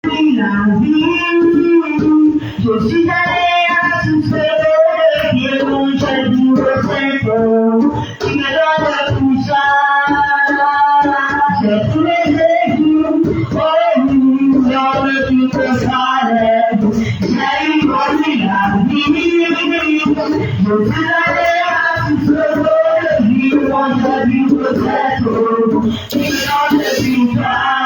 la vie. Je suis allé à souffler le pied, mon cher du recette. Tu me donnes tout ça. J'ai tous les jours, oh oui, dans le tout salé. J'ai eu connu la vie. Je suis allé à souffler le pied, mon cher du recette. Tu me donnes tout ça.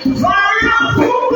Voilà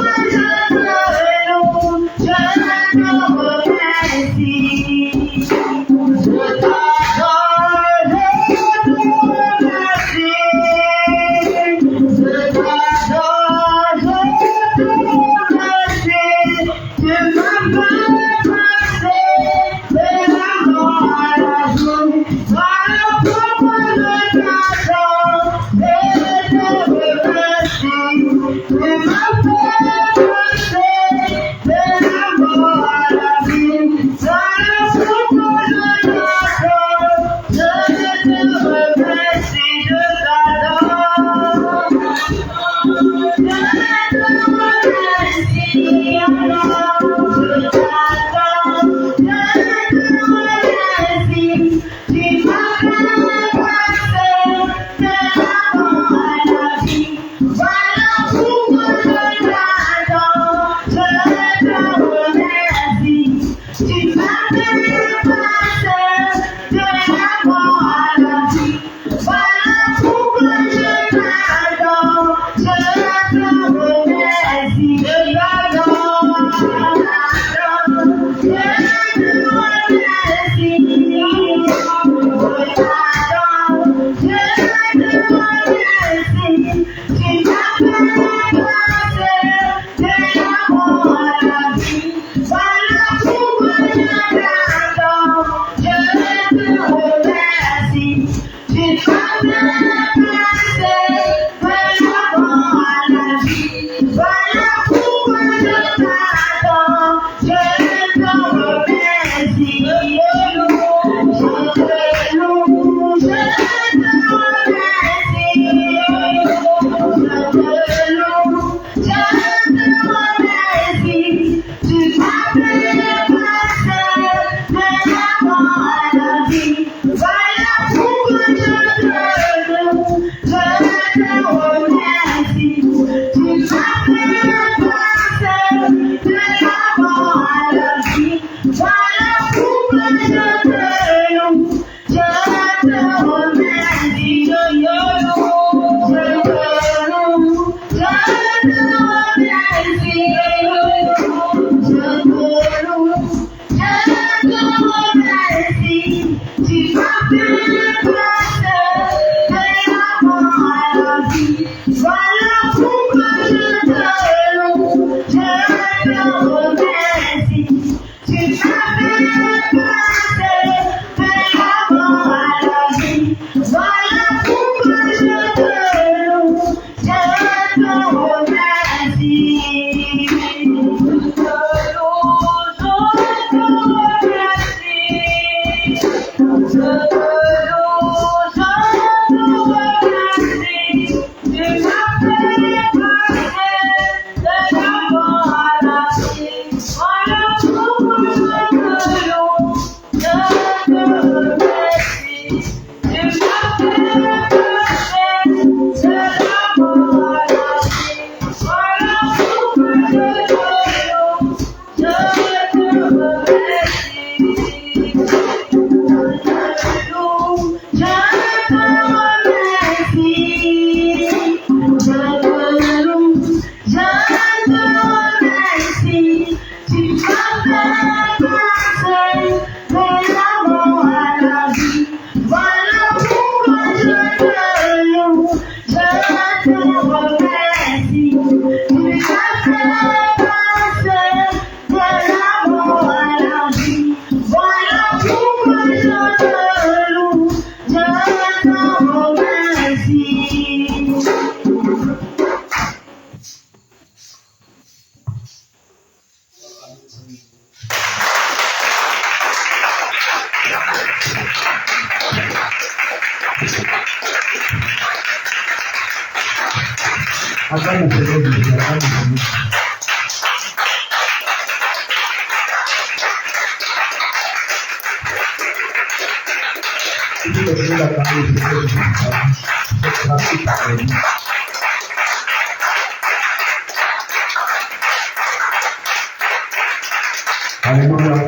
Alléluia.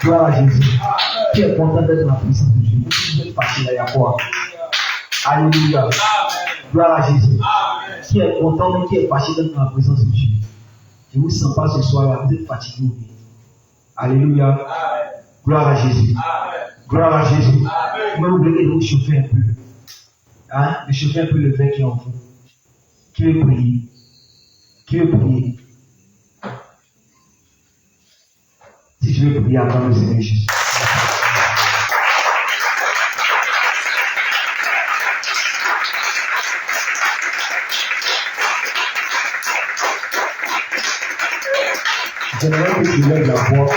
Gloire à Jésus. Qui est content d'être dans la puissance de Dieu? Vous êtes facile à y avoir. Alléluia. Gloire à Jésus. Qui est content, mais qui est fâché d'être dans la présence de Dieu? Je ne vous sens pas ce soir-là, vous êtes fatigué. Alléluia. Gloire à Jésus. Gloire à Jésus. Vous m'oubliez de vous chauffer un peu. Hein? De chauffer un peu le vin qui est en vous. Qui veut prier? Qui veut prier? Si je veux prier, attends le Seigneur Jésus. J'aimerais que tu lèves la voix.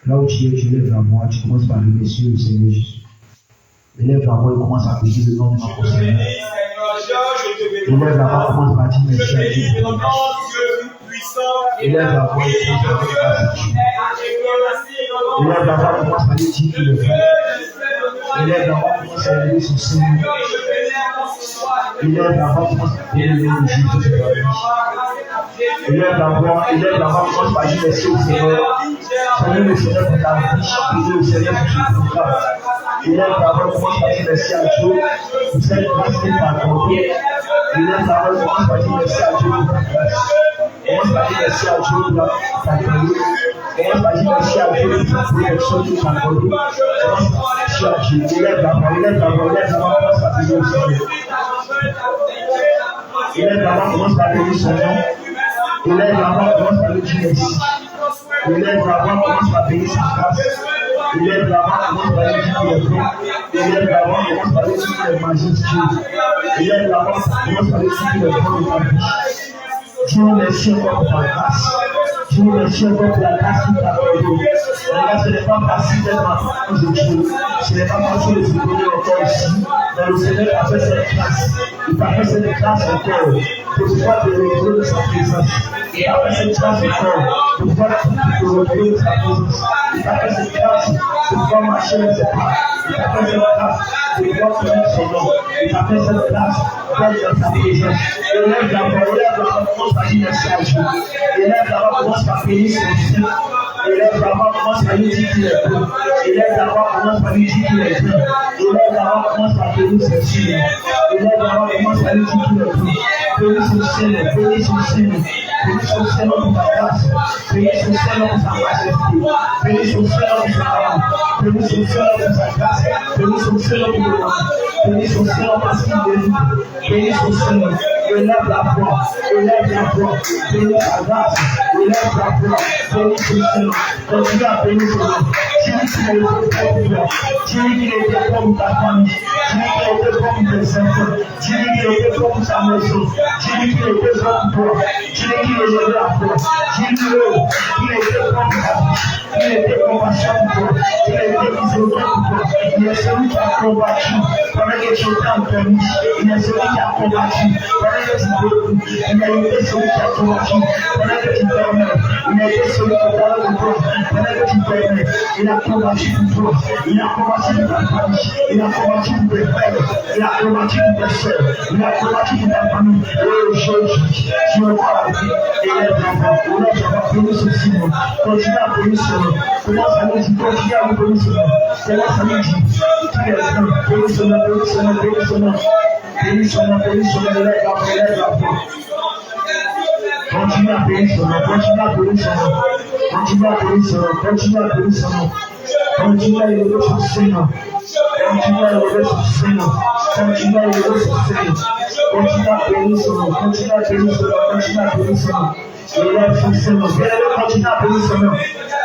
Là où tu es, tu lèves la voix. Tu commences par le Messie, le Seigneur Jésus. Élève la voix et commence à prier le nom de notre Seigneur. Élève la voix, commence par dire merci à Dieu. Élève la voix et commence par dire merci à Dieu. Élève la voix, commence par dire qu'il le fait. Élève la voix, commence à élever son Seigneur. Élève la voix, commence à prier le nom de Jésus. Élève la voix, commence par dire merci au Seigneur. Seigneur le Seigneur pour ta vie, priez le Seigneur pour ce programme. Élève la voix, commence par dire merci à Dieu pour cette grâce qu'il t'a accordée. Élève la voix, commence par dire merci à Dieu pour ta grâce. Commence par dire merci à Dieu pour ta grâce. Commence par dire merci à Dieu pour ta protection qu'il t'a accordée. Commence par dire merci à Dieu. Élève la voix, commence par dire au Seigneur. Élève la voix, commence par dire son nom. Élève la voix, commence par dire merci. Élève la voix, commence par bénir sa grâce. Élève la voix, commence par dire qu'il est bon. Élève la voix, commence par dire qu'il est majestueux. Élève la voix, commence par dire qu'il est bon dans ta vie. Dieu merci encore pour ta grâce. Dieu merci encore pour la grâce qu'il t'a accordée. Regarde, ce n'est pas facile d'être dans la présence de Dieu. Ce n'est pas facile de se donner encore ici. Mais le Seigneur t'a fait cette grâce. Il t'a fait cette grâce encore pour pouvoir te retrouver de sa présence. Il t'a fait cette grâce encore pour pouvoir te retrouver de sa présence. Il t'a fait cette grâce pour pouvoir marcher dans ses pas. Il t'a fait cette grâce pour pouvoir connaître son nom. Il t'a fait cette grâce pour être dans sa présence. Élève la voix, commence à dire merci à Dieu. Élève la voix, commence à payer son Dieu. Élève la voix, commence à lui dire qu'il est bon. Élève la voix, commence à lui dire qu'il est bien. Élève la voix, commence à bénir son Seigneur. Élève la voix, commence à lui dire qu'il est bon. Bénis son Seigneur, bénis son Seigneur. Bénis son Seigneur pour ta grâce. Bénis son Seigneur pour sa majesté. Bénis son Seigneur pour sa grâce. Bénis son Seigneur pour sa grâce. Bénis son Seigneur pour le monde. Bénis son Seigneur parce qu'il est libre. Bénis son Seigneur. Élève la voix. Élève la voix. Bénis sa grâce. Élève la voix. Bénis son Seigneur. Continue à bénir son nom. Tu dis qu'il est bon pour toi. Tu dis qu'il était bon pour ta famille. Tu dis qu'il était bon pour tes enfants. Tu dis qu'il était bon pour sa maison. Tu dis qu'il était bon pour toi. Tu dis qu'il est levé à toi. Tu dis qu'il était bon pour ta vie. Il était compassion pour toi. Il était miséricorde pour toi. Il est celui qui a combattu pendant que tu étais endormi. Il est celui qui a combattu pendant que tu dormais. Il a été celui qui a combattu pendant que tu dormais. Il a été celui qui a parlé de toi pendant que tu dormais. Il a combattu pour toi. Il a combattu pour ta famille. Il a combattu pour tes frères. Il a combattu pour tes soeurs. Il a combattu pour ta famille. Et aujourd'hui, tu me vois la vie. Élève la voix. Élève la voix. Bénis ce Seigneur. Continue à bénir ce nom. Commence à nous dire, continue à nous bénir ce nom. Commence à nous dire, qui est bon. Bénis ce nom, bénis ce nom, bénis ce nom. Bénis son nom, bénis son nom. Élève la voix, élève la voix. Continue à bénir son nom, continue à bénir son nom. Continue à bénir son nom, continue à bénir son nom. Continue à élever son Seigneur. Continue à élever son Seigneur. Continue à élever son Seigneur. Continue à bénir son nom. Continue à bénir son nom. Continue à bénir son nom. Élève son nom. Continue à bénir son nom.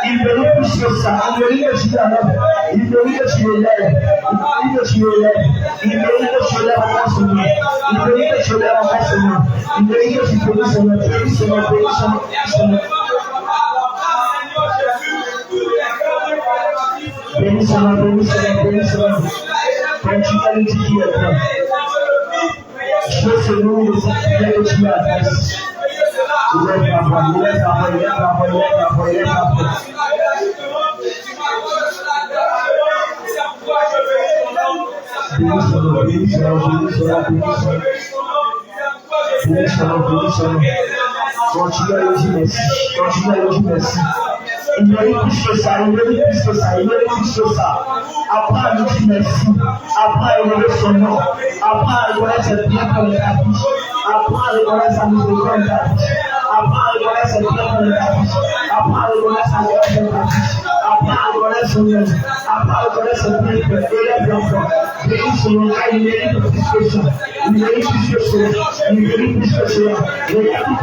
Il mérite plus que ça. Il mérite que tu l'élèves. Il mérite que tu l'élèves. Il mérite que tu l'élèves. Il mérite que tu l'élèves encore son nom. Il mérite que tu l'élèves encore son nom. Il mérite que tu bénisses son nom. Bénis son nom. Bénis son nom. Bénis son nom. Bénis son nom. Bénis son nom. Continue à lui dire qu'il est bon. Je sais nous les activités que tu as adresses. Il est la voix, il est la voix, il est la voix, il est la voix, il est la voix. Bénis son nom, bénis son nom, bénis son nom, bénis son nom. Bénis son nom, bénis son nom. Continue à lui dire merci. Continue à lui dire merci. Il mérite plus que ça, il mérite plus que ça, il mérite plus que ça. Apprends à lui dire merci. Apprends à élever son nom. Apprends à reconnaître ses biens pour les vie. Apprends à reconnaître sa miséricorde de ta vie. Apprends à reconnaître ses biens pour les vie. Apprends à reconnaître sa grâce de ta vie. Apprends à reconnaître son nom. Apprends à reconnaître ses biens pour élève l'enfant. Bénis son nom, car il mérite plus que ça. Il mérite plus que ça. Il mérite plus que ça. Regarde tout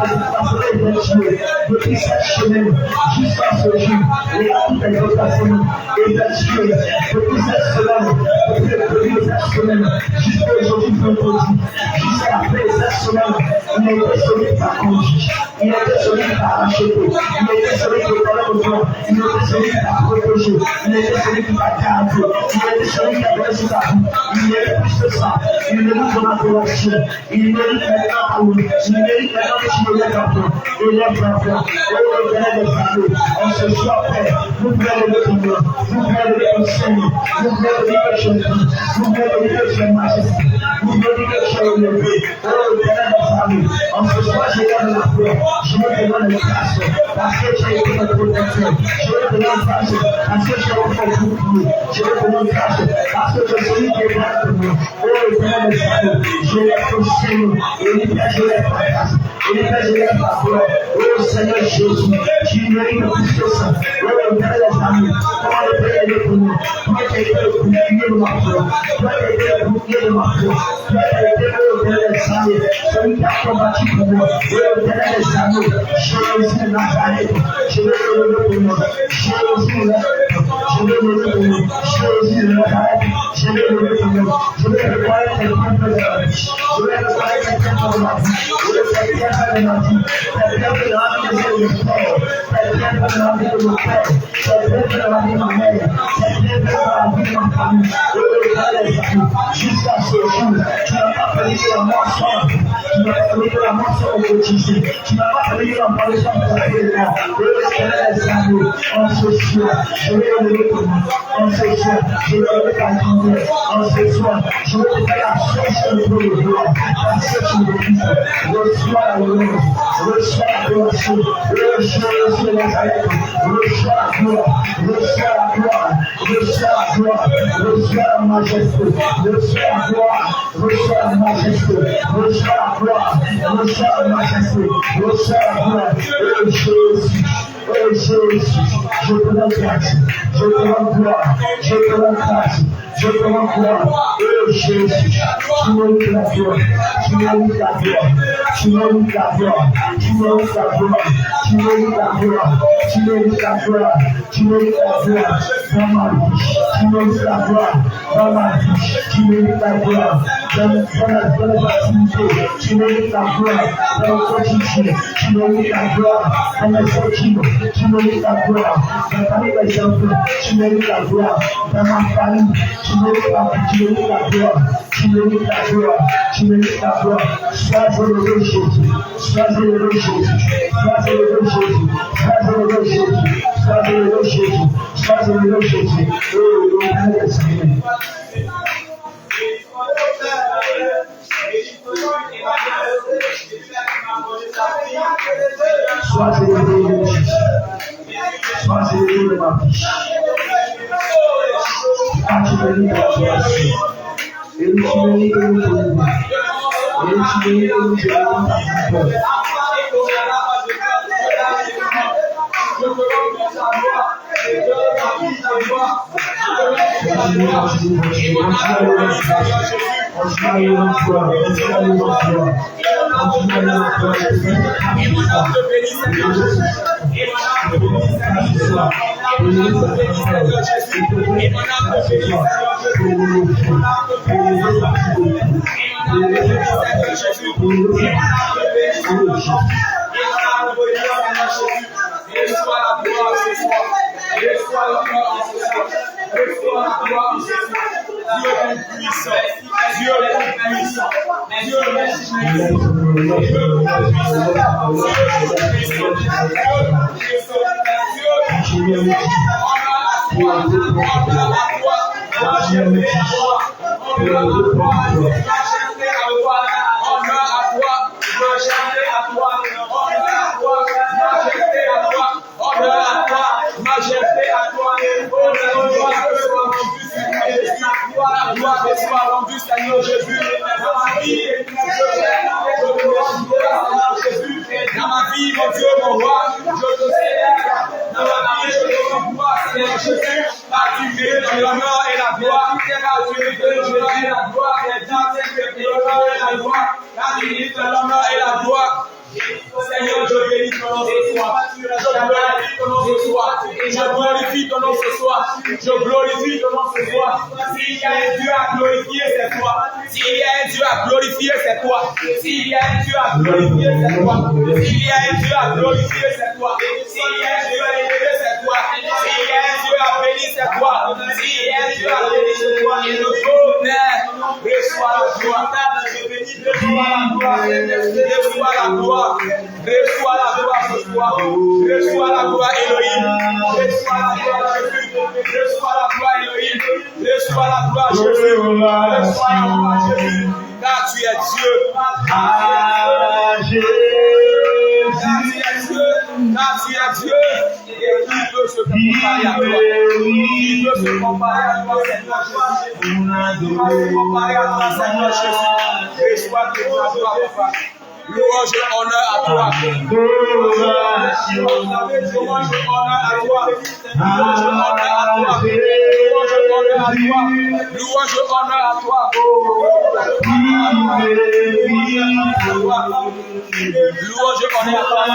ce qui passe depuis cette semaine jusqu'à ce jour. Regarde toutes les occasions effectuées depuis cette semaine, depuis le début de cette semaine, jusqu'à aujourd'hui vendredi, jusqu'à la fin de cette semaine. Il était celui qui a conduit, il était celui qui a acheté, il était celui qui était au plan, il était celui qui a protégé, il était celui qui a gardé, il était celui qui a donné sur ta vie. Il mérite plus que ça, il mérite ton adoration, il mérite maintenant ta loupe, il mérite maintenant que tu me lèves un peu, et lève un peu, et lève des familles, on se soit prêt, nous voulons lever ton nom, nous voulons lever ton Seigneur, nous voulons lever ton Seigneur, nous voulons lever ton majesté, nous voulons lever ton Seigneur, oh éternel des familles, on se soit jeté dans la paix, je me demande le grâce, parce que tu as été notre protecteur, je me demande grâce, parce que tu as fait bouclier, je me demande grâce, parce que tu es celui qui est là pour nous, oh éternel des familles, je lève ton Seigneur, et l'hiver je lève ta grâce, et l'hiver je lève ta gloire, oh Seigneur Jésus, tu mérites plus que ça, oh éternel des familles, comment le Père est pour nous, toi qui as été le bouclier de ma foi, toi qui as été le bouclier de ma foi, toi qui as été le éternel des familles, celui qui a combattu pour moi, oh éternel des familles, Jésus de Nazareth, je veux te lever pour moi, Jésus de Nazareth, je veux te lever pour moi, Jésus de Nazareth, je veux te lever pour moi, je veux reconnaître tes biens de la vie, je veux reconnaître tes biens de la vie, je veux tes biens de la vie, tes biens de la vie de mon père, tes biens de la vie de mon père, tes biens de la vie de ma mère, tes biens de la vie de ma famille, jusqu'à ce jour, tu n'as pas permis que la mort soit, tu n'as pas permis que la mort soit autorisée, tu n'as pas permis que la mort soit autorisée, on se soit, je vais le lever pour moi, on se soit, je vais lever ta grandeur, on se soit, je vais te faire la chose pour le gloire, parce que tu me dis, reçois la louange, reçois la adoration, reçois la Nazareth, reçois la gloire, reçois la gloire, reçois la gloire, reçois la majesté, reçois la gloire, reçois la majesté, reçois la gloire, reçois la majesté, reçois la gloire, oh Jésus, je te rends grâce, je te rends gloire, je te rends grâce, je te rends gloire, oh Jésus, tu mérites la gloire, tu mérites la gloire, tu mérites la gloire, tu mérites la gloire, tu mérites la gloire, tu mérites la gloire, tu mérites la gloire dans ma vie, tu mérites la gloire dans ma vie, tu mérites la gloire dans les activités, tu mérites la gloire dans le quotidien, tu mérites la gloire dans les sentiments, tu mérites la gloire dans la famille des enfants, tu mérites la gloire dans ma famille, tu mérites la gloire, tu mérites la gloire, tu mérites la gloire, sois élevé Jésus, sois élevé Jésus, sois élevé Jésus, sois élevé Jésus, sois élevé Jésus, sois élevé Jésus, oh le Seigneur. Sois élevé Jésus, sois élevé ma vie. Ah, tu mérites l'adoration. Et tu mérites le pouvoir. Et tu mérites le pouvoir. Louange et honneur à toi. Louange et honneur à toi. Louange et honneur à toi. Louange et honneur à toi. Louange et honneur à toi. Louange et honneur à toi.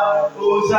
Alléluia.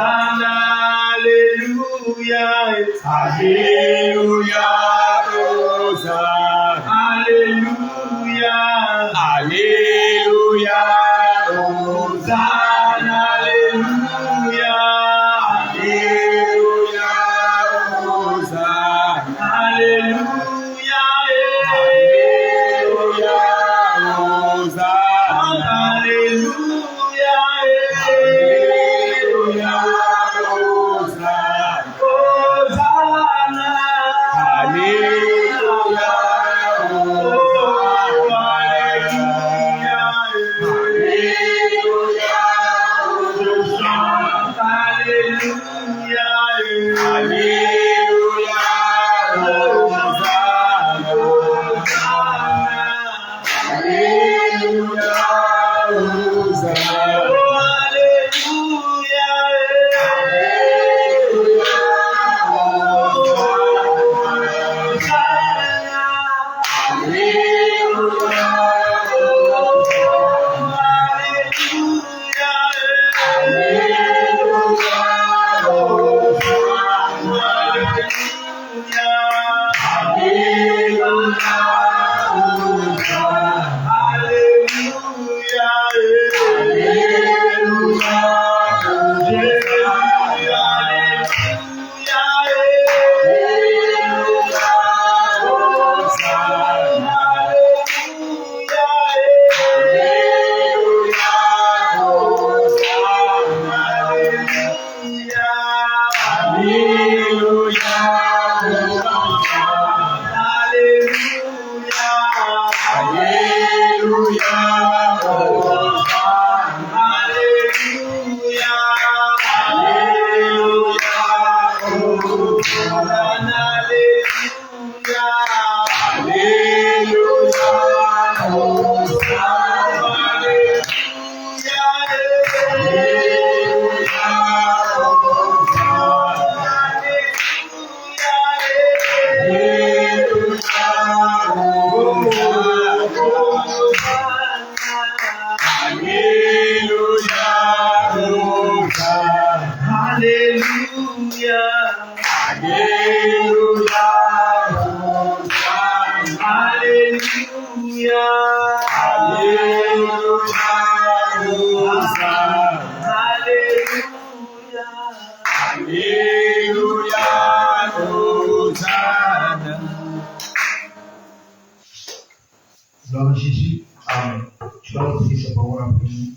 Gloire à Jésus. Amen. Tu vas écouter ces paroles en prière.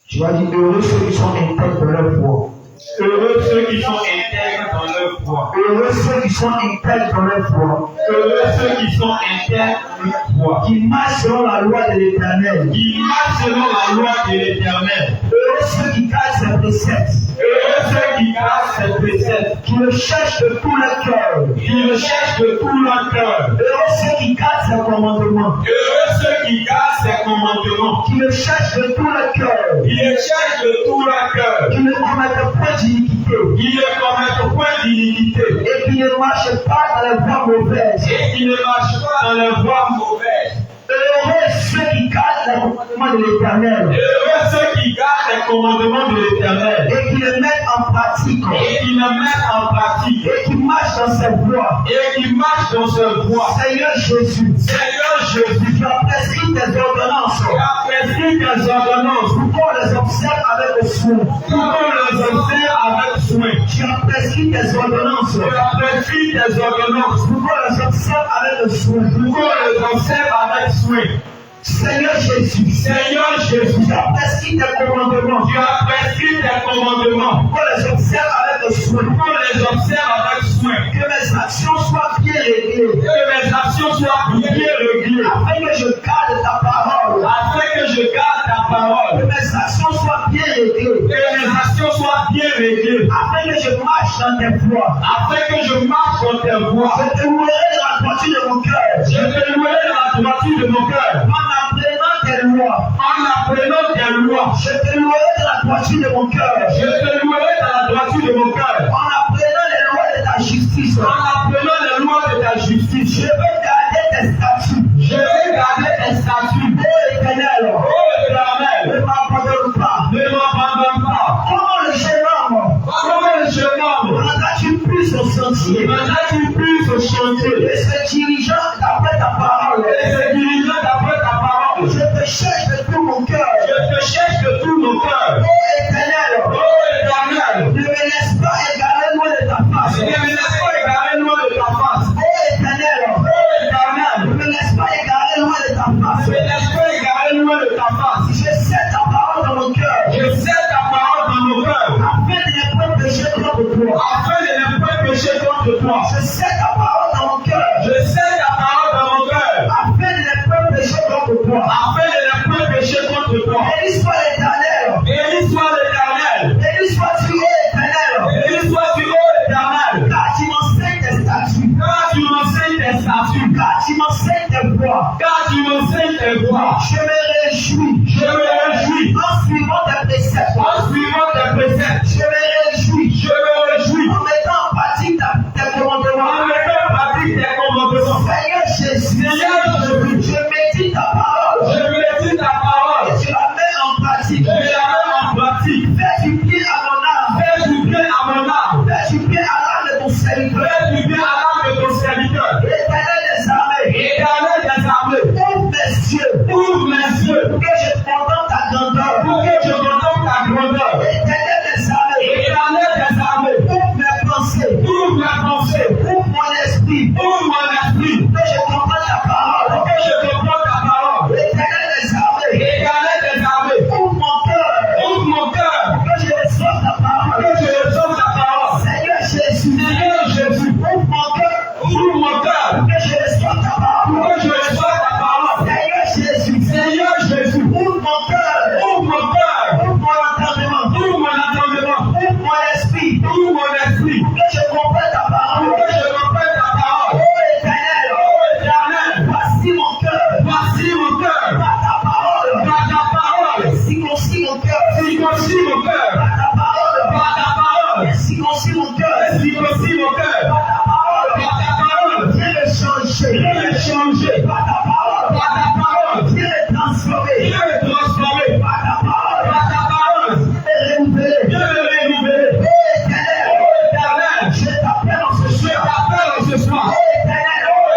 Tu vas dire heureux ceux qui sont intègres dans leur foi. Heureux ceux qui sont intègres dans leur foi. Heureux ceux qui sont intègres dans leur foi. Heureux ceux qui sont intègres dans leur foi. Qui marchent selon la loi de l'Éternel. Qui marchent selon la loi de l'Éternel. Heureux ceux qui gardent ses préceptes. Heureux ceux qui gardent ses préceptes. Qui le cherchent de tout leur cœur. Qui le cherchent de tout leur cœur. Heureux ceux qui gardent ses commandements. Heureux ceux qui gardent ses commandements. Qui le cherchent de tout leur cœur. Qui le cherchent de tout leur cœur. Qui ne commettent point d'iniquité. Qui ne commettent point d'iniquité. Et qui ne marchent pas dans les voies mauvaises. Et qui ne marchent pas dans les voies mauvaises. Heureux ceux qui gardent les commandements de l'Éternel. Heureux ceux qui gardent les commandements de l'Éternel. Et qui les mettent en pratique. Et qui les mettent en pratique. Et qui marchent dans ses voies. Et qui marchent dans ses voies. Seigneur Jésus. Seigneur Jésus. Tu as prescrit tes ordonnances. Tu as prescrit tes ordonnances. Pour qu'on les observe avec soin. Pour qu'on les observe avec soin. Tu as prescrit tes ordonnances. Tu as prescrit tes ordonnances. Pour qu'on les observe avec soin. Pour qu'on les observe avec soin. Seigneur Jésus. Seigneur Jésus. Tu as prescrit tes commandements. Tu as prescrit tes commandements. Pour qu'on les observe avec soin. Pour qu'on les observe avec soin. Que mes actions soient bien réglées. Que mes actions soient bien réglées. Afin que je garde ta parole. Afin que je garde ta parole. Que mes actions soient bien réglées. Que mes actions soient bien réglées. Afin que je marche dans tes voies. Afin que je marche dans tes voies. Je te louerai de la droiture de mon cœur. Je te louerai de la droiture de mon cœur. En apprenant tes lois. En apprenant tes lois. Je te louerai de la droiture de mon cœur. Je te louerai de la droiture de mon cœur. En apprenant les lois de ta justice. En apprenant les lois de ta justice. Je vais garder tes statuts. Je vais garder tes statuts. Oh Éternel. Oh Éternel. Ne m'abandonne pas. Ne m'abandonne pas. Comment le jeune homme. Comment le jeune homme. Pendant tu puisses au sentier. Pendant tu puisses au chantier. Et se dirigeant d'après ta parole. Et se dirigeant d'après ta parole. Je te cherche de tout mon cœur. Je te cherche de tout mon cœur. Oh Éternel. Oh Éternel. Ne me laisse pas égarer loin de ta face. Ne me laisse pas égarer loin de ta face. Oh Éternel. Oh Éternel. Ne me laisse pas égarer loin de ta face. Ne me laisse pas égarer loin de ta face. Je sais ta parole dans mon cœur. Je sais ta parole dans mon cœur. Afin de ne pas pécher contre toi. Afin de ne pas pécher contre toi. Je sais ta parole dans mon cœur. Je sais ta parole dans mon cœur. Afin de ne pas pécher contre toi. Afin de ne pas pécher contre toi. Béni soit l'Éternel. Béni soit l'Éternel. Béni sois-tu, Éternel. Béni soit-tu, ô Éternel. Car tu m'enseignes tes statuts. Car tu m'enseignes tes statuts. Car tu m'enseignes tes voies. Car tu m'enseignes tes voies. Je me réjouis. Je me réjouis. En suivant tes préceptes. En suivant tes préceptes. Je me réjouis. Je me réjouis. En mettant en pratique tes commandements. En changer. Par ta parole. Par ta parole. Viens les transformer. Viens les transformer. Par ta parole. Par ta parole. Viens les renouveler. Viens les renouveler. Éternel, Je t'appelle en ce je soir. t'appelle ce soir.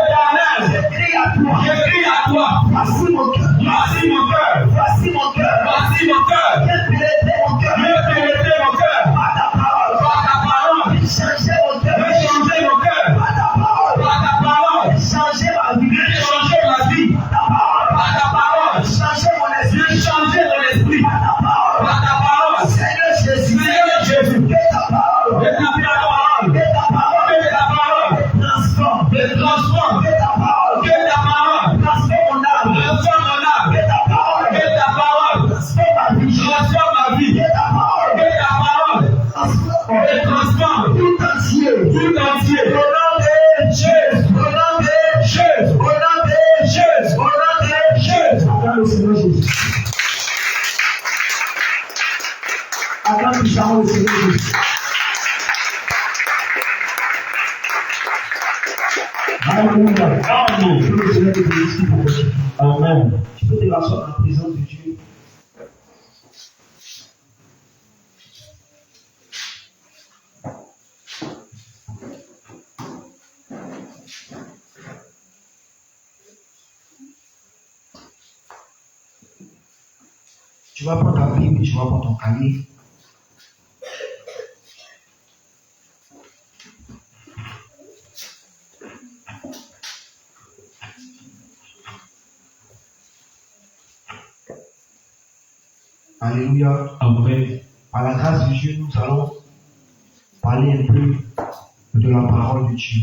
Éternel, je crie à toi. Je crie à toi. Voici mon cœur. Voici mon cœur. Voici mon cœur. Voici mon cœur. Viens pénétrer mon cœur. Viens pénétrer mon cœur. Par ta parole. Par ta parole. Viens changer mon cœur. Viens changer mon cœur. Par ta parole. Par ta parole. Viens changer ma vie. Viens changer ma vie. Par ta parole. Par ta parole. Viens changer mon esprit. Viens changer mon esprit. Par ta parole. Par ta parole. Seigneur Jésus. Seigneur Jésus. Que ta parole. Que ta parole. Que ta parole. Que ta parole. Transforme. Me transforme. Que ta parole. Que ta parole. Transforme mon âme. Transforme mon âme. Que ta parole. Que ta parole. Transforme ma vie. Transforme ma vie. Que ta parole. Que ta parole. Transforme. Me transforme. Tout entier. Tout entier. Au nom de Jésus. Au nom de Jésus. Au nom de Jésus. Au nom de Jésus. Acclame le Seigneur Jésus. Acclame puissamment le Seigneur Jésus. Alléluia. Amen. Que le Seigneur te bénisse pour aujourd'hui. Amen. Tu peux te rasseoir dans la présence de Dieu. Tu vas prendre ta Bible, tu vas prendre ton cahier. Alléluia. Amen. Par la grâce de Dieu, nous allons parler un peu de la parole de Dieu.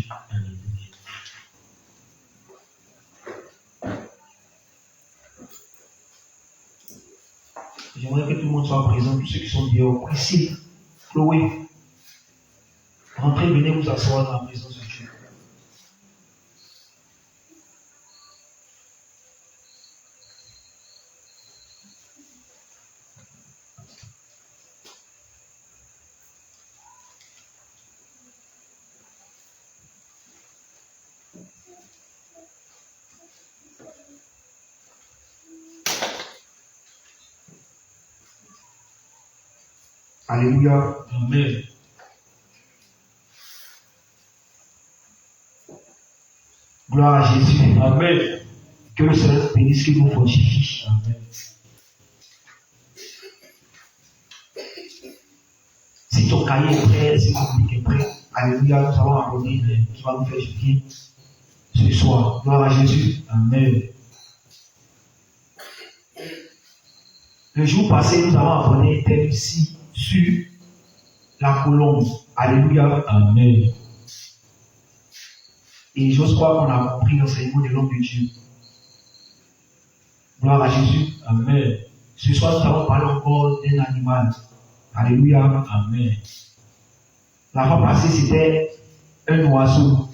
J'aimerais que tout le monde soit présent, tous ceux qui sont dehors. Priscille, Chloé, rentrez, venez vous asseoir dans la présence de Dieu. Alléluia. Amen. Gloire à Jésus. Amen. Que le Seigneur bénisse, qu'il nous fortifie. Amen. Si ton cahier est prêt, si ton bic est prêt, alléluia, nous allons aborder qui va nous faire du bien ce soir. Gloire à Jésus. Amen. Le jour passé, nous avons abordé un thème ici sur la colombe. Alléluia. Amen. Et j'ose croire qu'on a compris l'enseignement de l'homme de Dieu. Gloire à Jésus. Amen. Ce soir, nous allons parler encore d'un animal. Alléluia. Amen. La fois passée, c'était un oiseau.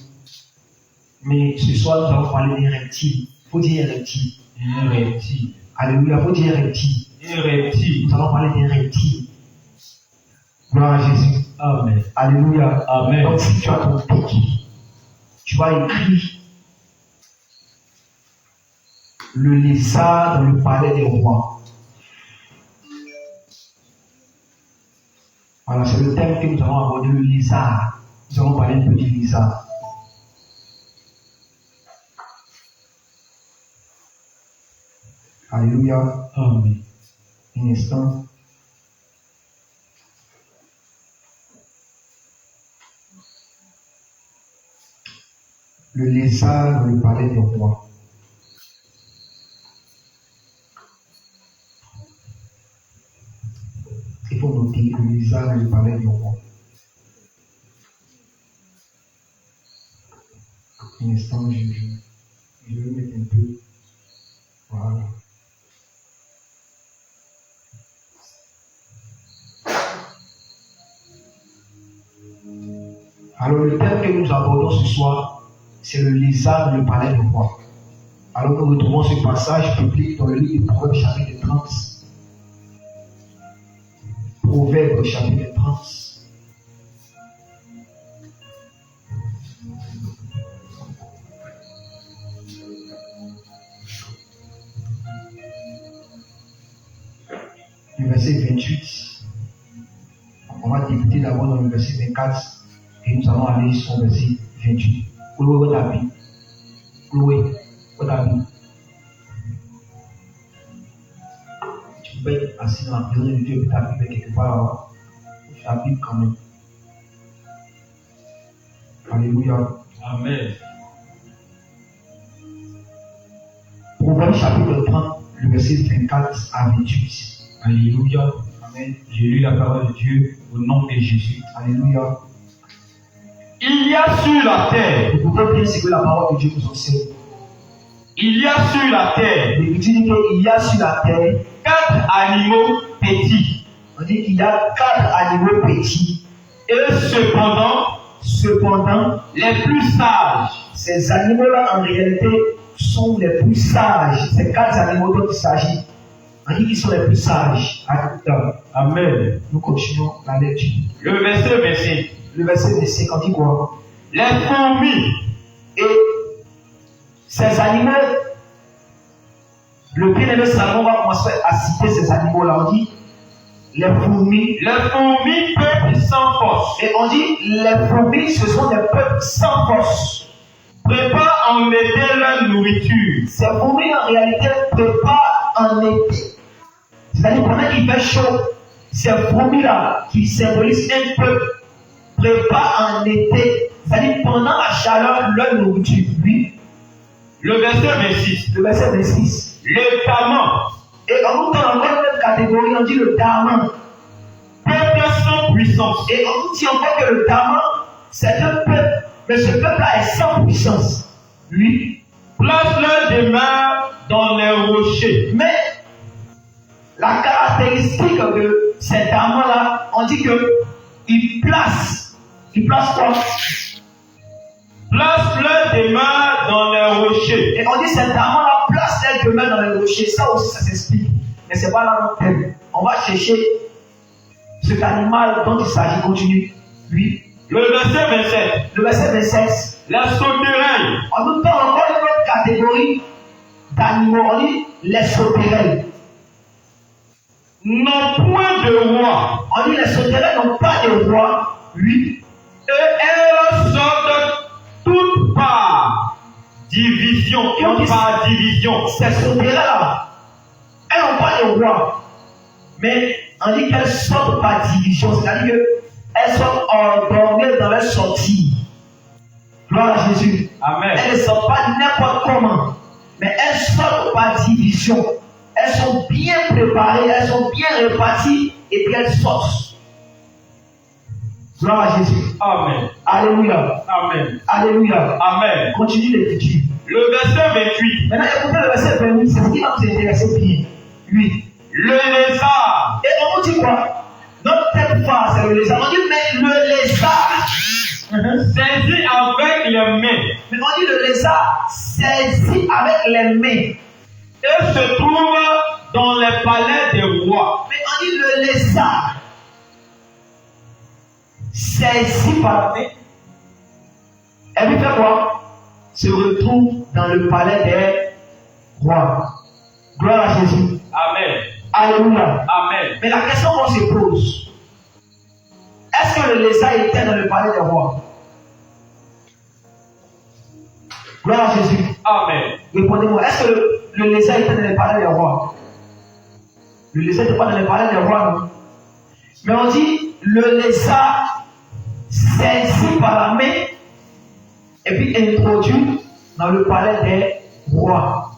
Mais ce soir, nous allons parler d'un reptile. Il faut dire un reptile. Un reptile. Alléluia. Il faut dire un reptile. Un reptile. Nous allons parler d'un reptile. Gloire à Jésus. Amen. Alléluia. Amen. Donc, si tu as ton pic, tu vas écrire le lézard dans le palais des rois. Voilà, c'est le thème que nous allons aborder, le lézard. Nous allons parler un peu du lézard. Alléluia. Amen. Un instant. Le lézard dans le palais des rois. Il faut noter le lézard dans le palais des rois. Un instant, je vais mettre un peu. Voilà. Alors, le thème que nous abordons ce soir, c'est le lézard dans le palais du roi. Alors, nous retrouvons ce passage public dans le livre de Proverbes, chapitre 30. Proverbes, chapitre 30. le verset 28. On va débuter d'abord dans le verset 24 et nous allons aller sur le verset 28. Chloé, votre avis. Chloé, votre avis. Tu peux être assis dans la présence de Dieu et ta Bible quelque part là-bas. Tu as la Bible quand même. Alléluia. Amen. Proverbe chapitre 30, le verset 24 à 28. Alléluia. Amen. J'ai lu la parole de Dieu au nom de Jésus. Alléluia. Il y a sur la terre, Vous pouvez bien ce que la parole de Dieu vous enseigne. il y a sur la terre L'Écriture dit qu'il y a sur la terre, 4 animaux petits. on dit qu'il y a 4 animaux petits. Et cependant, les plus sages. Ces animaux-là, en réalité, sont les plus sages. Ces 4 animaux dont il s'agit. On dit qu'ils sont les plus sages. Amen. Nous continuons la lecture. Le verset 25. Le verset 25, on dit quoi? Les fourmis. Et ces animaux, le bien-aimé Salomon va commencer à citer ces animaux-là. On dit les fourmis. Les fourmis peuplent sans force. Et on dit les fourmis, ce sont des peuples sans force. Préparent en été leur nourriture. Ces fourmis, en réalité, préparent en été. C'est-à-dire, pendant qu'il fait chaud, ces fourmis-là, qui symbolisent un peuple, préparent en été. C'est-à-dire, pendant la chaleur, leur nourriture. Oui. Le verset 26. Le verset 26. Le taman. Et on nous donne encore une autre catégorie, on dit le taman. Peuple sans puissance. Et on nous dit encore que le taman, c'est un peuple, mais ce peuple-là est sans puissance. Oui. Place leur demeure dans les rochers. Mais la caractéristique de cet amant-là, on dit qu'il place quoi? Place leur demeure dans les rochers. Et on dit cet amant-là place leur demeure dans les rochers. Ça aussi, ça s'explique. Mais c'est pas là notre thème. On va chercher cet animal dont il s'agit. Continue. Oui. Le verset 27. Le verset 26. La sauterelle. On nous donne encore une autre catégorie d'animaux. On dit les sauterelles. N'ont point de roi. On dit les sauterelles n'ont pas de roi. Oui. Et elles sortent toutes par division. Toutes par division. Ces sauterelles-là, elles n'ont pas de roi. Mais on dit qu'elles sortent par division. C'est-à-dire qu'elles sont ordonnées dans leur sortie. Gloire à Jésus. Amen. Elles ne sortent pas n'importe comment. Mais elles sortent par division. Elles sont bien préparées, elles sont bien réparties et puis elles sortent. Gloire à Jésus. Amen. Alléluia. Amen. Alléluia. Amen. Continue l'écriture. Le verset 28. Maintenant, écoutez le verset 28, c'est ce qui va vous intéresser bien. Oui. Le lézard. Et on nous dit quoi? Notre thème phare, c'est le lézard. On dit, mais le lézard. Saisi avec les mains. Mais on dit le lézard saisi avec les mains. Et se trouve dans les palais des rois. Mais on dit le lézard saisi par la main. Et puis fait quoi? Se retrouve dans le palais des rois. Gloire à Jésus. Amen. Alléluia. Amen. Mais la question qu'on se pose, est-ce que le lézard était dans le palais des rois? Gloire à Jésus. Amen. Répondez-moi, est-ce que le lézard était dans le palais des rois? Le lézard n'était pas dans le palais des rois, non? Mais on dit le lézard saisi par la main et puis introduit dans le palais des rois.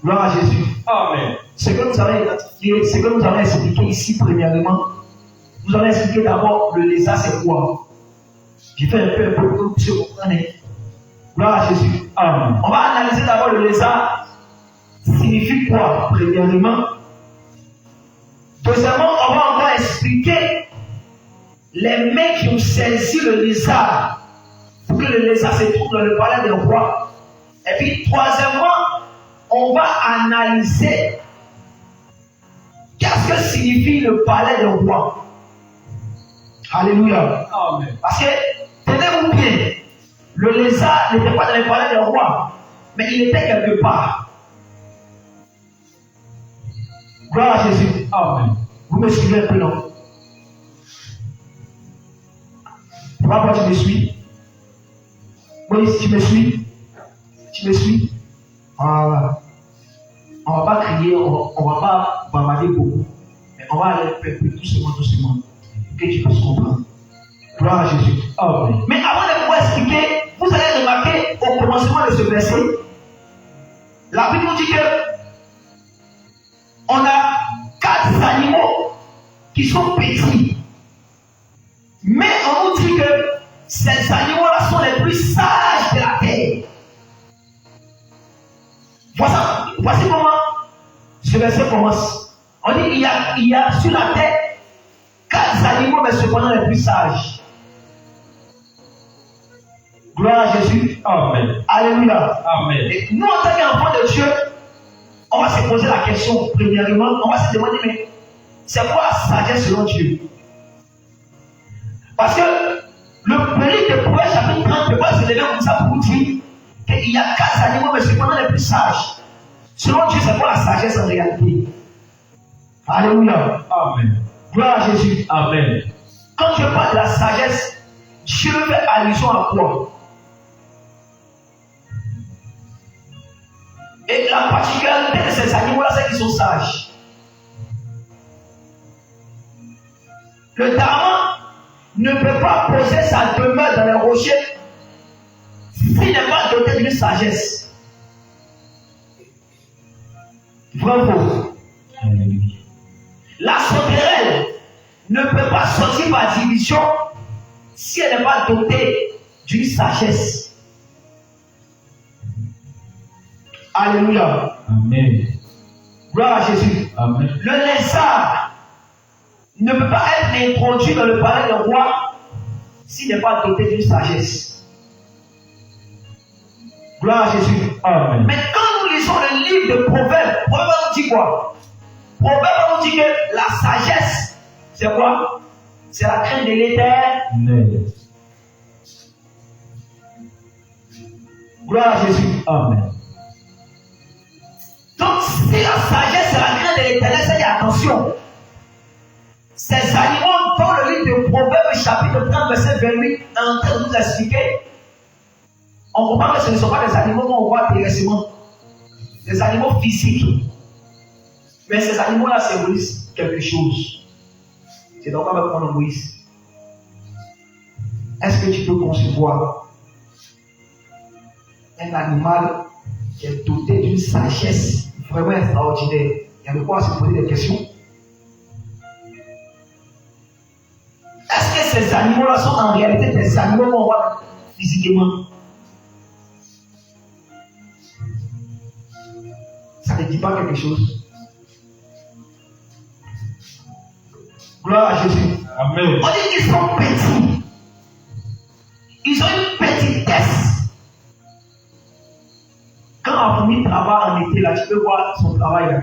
Gloire à Jésus. Amen. Ce que nous avons identifié, ce que nous avons expliqué ici, premièrement, nous avons expliqué d'abord le lézard, c'est quoi? J'ai fait un peu pour que vous puissiez comprendre. Gloire à Jésus. Amen. On va analyser d'abord le lézard. Signifie quoi, premièrement? Deuxièmement, on va encore expliquer les mains qui ont saisi le lézard pour que le lézard se trouve dans le palais des rois. Et puis, troisièmement, on va analyser qu'est-ce que signifie le palais des rois. Alléluia. Amen. Parce que, tenez-vous bien, le lézard n'était pas dans le palais des rois, mais il était quelque part. Gloire à Jésus. Amen. Vous me suivez un peu, non? Pourquoi tu me suis? Moïse, tu me suis? Tu me suis? Voilà. On ne va pas crier, on ne va pas bavarder beaucoup. Mais on va aller un peu doucement, doucement. Pour que tu puisses comprendre. Gloire à Jésus. Amen. Mais avant de vous expliquer, vous allez remarquer au commencement de ce verset, la Bible nous dit que on a 4 animaux qui sont petits. Mais on nous dit que ces animaux-là sont les plus sages de la terre. Voici comment ce verset commence. On dit qu'il y a sur la terre 4 animaux, mais cependant les plus sages. Gloire à Jésus. Amen. Alléluia. Amen. Et nous, en tant qu'enfants de Dieu, on va se poser la question, premièrement, on va se demander, mais c'est quoi la sagesse selon Dieu? Parce que le livre de Proverbes chapitre 30 ne peut pas se lever comme ça pour vous dire qu'il y a 4 animaux, mais cependant les plus sages. Selon Dieu, c'est quoi la sagesse en réalité? Alléluia. Amen. Gloire à Jésus. Amen. Quand je parle de la sagesse, Dieu fait allusion à quoi? Et la particularité de ces animaux-là, c'est qu'ils sont sages. Le diamant ne peut pas poser sa demeure dans les rochers s'il n'est pas doté d'une sagesse. Vrai ou faux? La sauterelle ne peut pas sortir par division si elle n'est pas dotée d'une sagesse. Alléluia. Amen. Gloire à Jésus. Amen. Le lézard ne peut pas être introduit dans le palais du roi s'il n'est pas doté d'une sagesse. Gloire à Jésus. Amen. Mais quand nous lisons le livre de Proverbes, Proverbes nous dit quoi? Proverbes nous dit que la sagesse, c'est quoi? C'est la crainte de l'Éternel. Gloire à Jésus. Amen. Donc, si la sagesse c'est la crainte de l'Éternel, c'est attention. Ces animaux, dans le livre de Proverbes, chapitre 30, verset 28, est en train de nous expliquer. On comprend que ce ne sont pas des animaux qu'on voit terresтрement, des animaux physiques. Mais ces animaux-là symbolisent quelque chose. C'est donc pas comme Moïse. Est-ce que tu peux concevoir un animal qui est doté d'une sagesse vraiment extraordinaire? Il y a de quoi se poser des questions. Est-ce que ces animaux-là sont en réalité des animaux qu'on voit physiquement? Ça ne dit pas quelque chose. Gloire à Jésus. Amen. On dit qu'ils sont petits. Ils ont une petitesse. Quand la fourmi travaille en été, là, tu peux voir son travail. Là.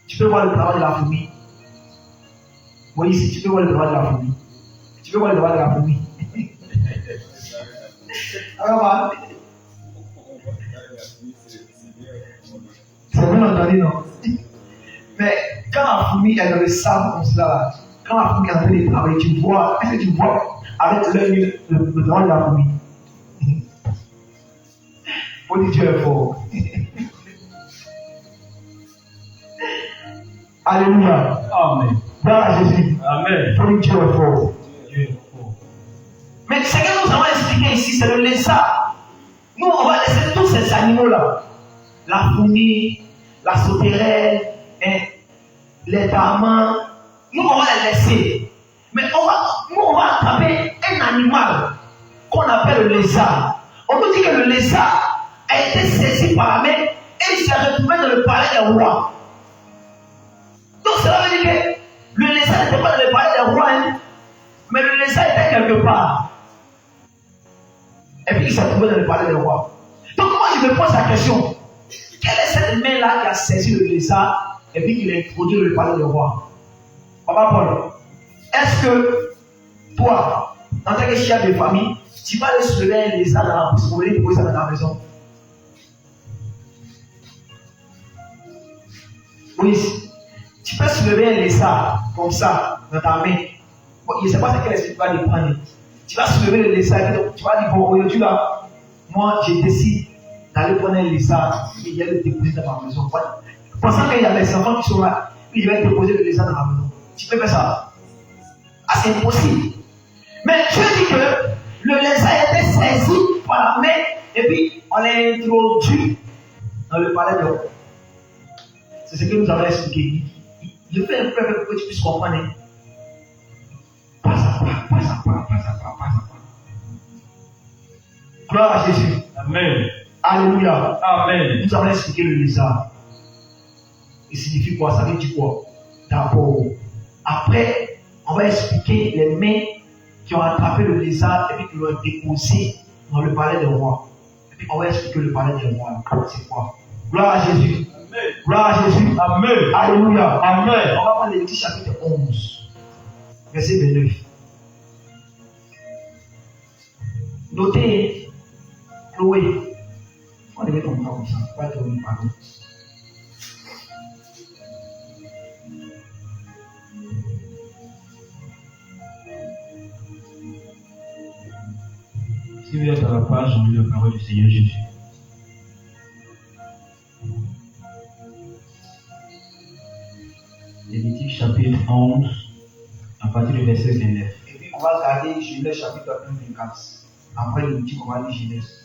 Tu peux voir le travail de la fourmi. Oui, ici, tu peux voir le travail de la fourmi. Tu peux voir le travail de la fourmi. Alors, c'est bien entendu, non? Mais quand la fourmi est dans le sable comme cela, là, quand la fourmi est en train de travailler, tu vois, est-ce que tu vois avec l'œil le travail de la fourmi? Faut dire Dieu est fort. Alléluia. Amen. Gloire à Jésus. Amen. Faut dire Dieu est fort. Dieu est fort. Mais ce que nous avons expliqué ici, c'est le lézard. Nous, on va laisser tous ces animaux-là. La fourmi, la sauterelle, les diamants. Nous, on va les laisser. Mais on va attraper un animal qu'on appelle le lézard. On nous dit que le lézard a été saisi par la main et il s'est retrouvé dans le palais des rois. Donc cela veut dire que le lézard n'était pas dans le palais des rois, hein, mais le lézard était quelque part. Et puis il s'est retrouvé dans le palais des rois. Donc moi je me pose la question, quelle est cette main-là qui a saisi le lézard et puis qui l'a introduit dans le palais des rois? Papa Paul, est-ce que toi, en tant que chef de famille, tu vas aller soulever un lézard dans la bouche pour aller poser ça dans la maison? Moïse, tu peux soulever un lézard comme ça dans ta main. Bon, je ne sais pas ce que l'esprit va lui prendre. Tu vas soulever le lézard et tu vas dire, bon, aujourd'hui là, moi je décide d'aller prendre un lézard et d'aller le déposer dans ma maison. Pensant qu'il y a des enfants qui sont là, puis je vais déposer le lézard dans ma maison. Tu peux faire ça? Ah, c'est impossible. Mais Dieu dit que le lézard était saisi par la main et puis on l'a introduit dans le palais de roi. C'est ce que nous avons expliqué. Je fais un peu pour que tu puisses comprendre. Pas à pas. Gloire à Jésus. Amen. Alléluia. Amen. Nous avons expliqué le lézard. Il signifie quoi? Ça veut dire quoi? D'abord. Après, on va expliquer les mains qui ont attrapé le lézard et puis qui l'ont déposé dans le palais des rois. Et puis on va expliquer le palais des rois. C'est quoi? Gloire à Jésus. Amen. Gloire à Jésus. Amen. Alléluia. Amen. On va prendre Lévitique chapitre 11, verset 29. Notez, Chloé. On devait tomber comme ça. On va tomber par là. Si vous êtes à la page, on lit la parole du Seigneur Jésus. Lévitique chapitre 11, à partir du verset 29. Et puis on va regarder Genèse chapitre 1, 24. Après Lévitique, on va lire Genèse.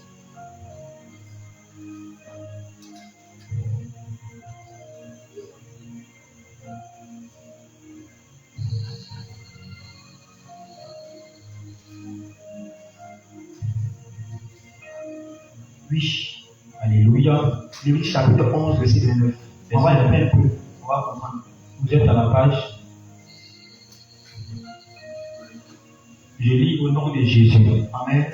Oui. Alléluia. Lévitique chapitre 11, verset 29. On va le faire un peu. On va comprendre. Vous êtes à la page. Je lis au nom de Jésus. Amen.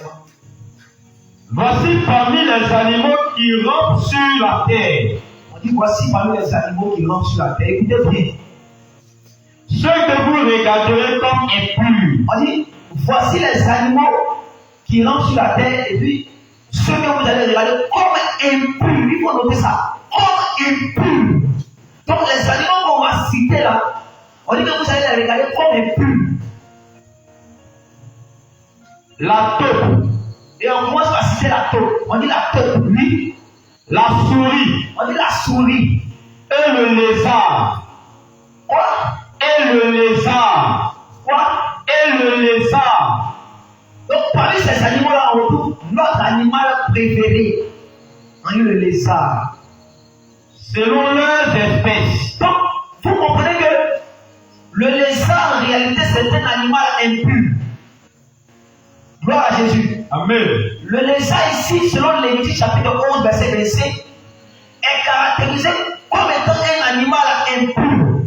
Voici parmi les animaux qui rampent sur la terre. On dit voici parmi les animaux qui rampent sur la terre. Écoutez bien. Ceux que vous regarderez comme impurs. On dit voici les animaux qui rampent sur la terre et puis ceux que vous allez regarder comme impurs. Il faut noter ça. Comme impurs. Donc les animaux qu'on va citer là, on dit que vous allez les regarder comme impurs. La taupe, Et on commence par citer la taupe. On dit la taupe, oui. la souris On dit la souris. et le lézard. Quoi? Et le lézard. Quoi? Et le lézard. Donc parmi ces animaux-là, on retrouve notre animal préféré. On dit le lézard. Selon leurs espèces. Donc, vous comprenez que le lézard, en réalité, c'est un animal impur. Gloire à Jésus. Amen. Le lézard ici, selon Lévitique chapitre 11, verset 25, est caractérisé comme étant un animal impur.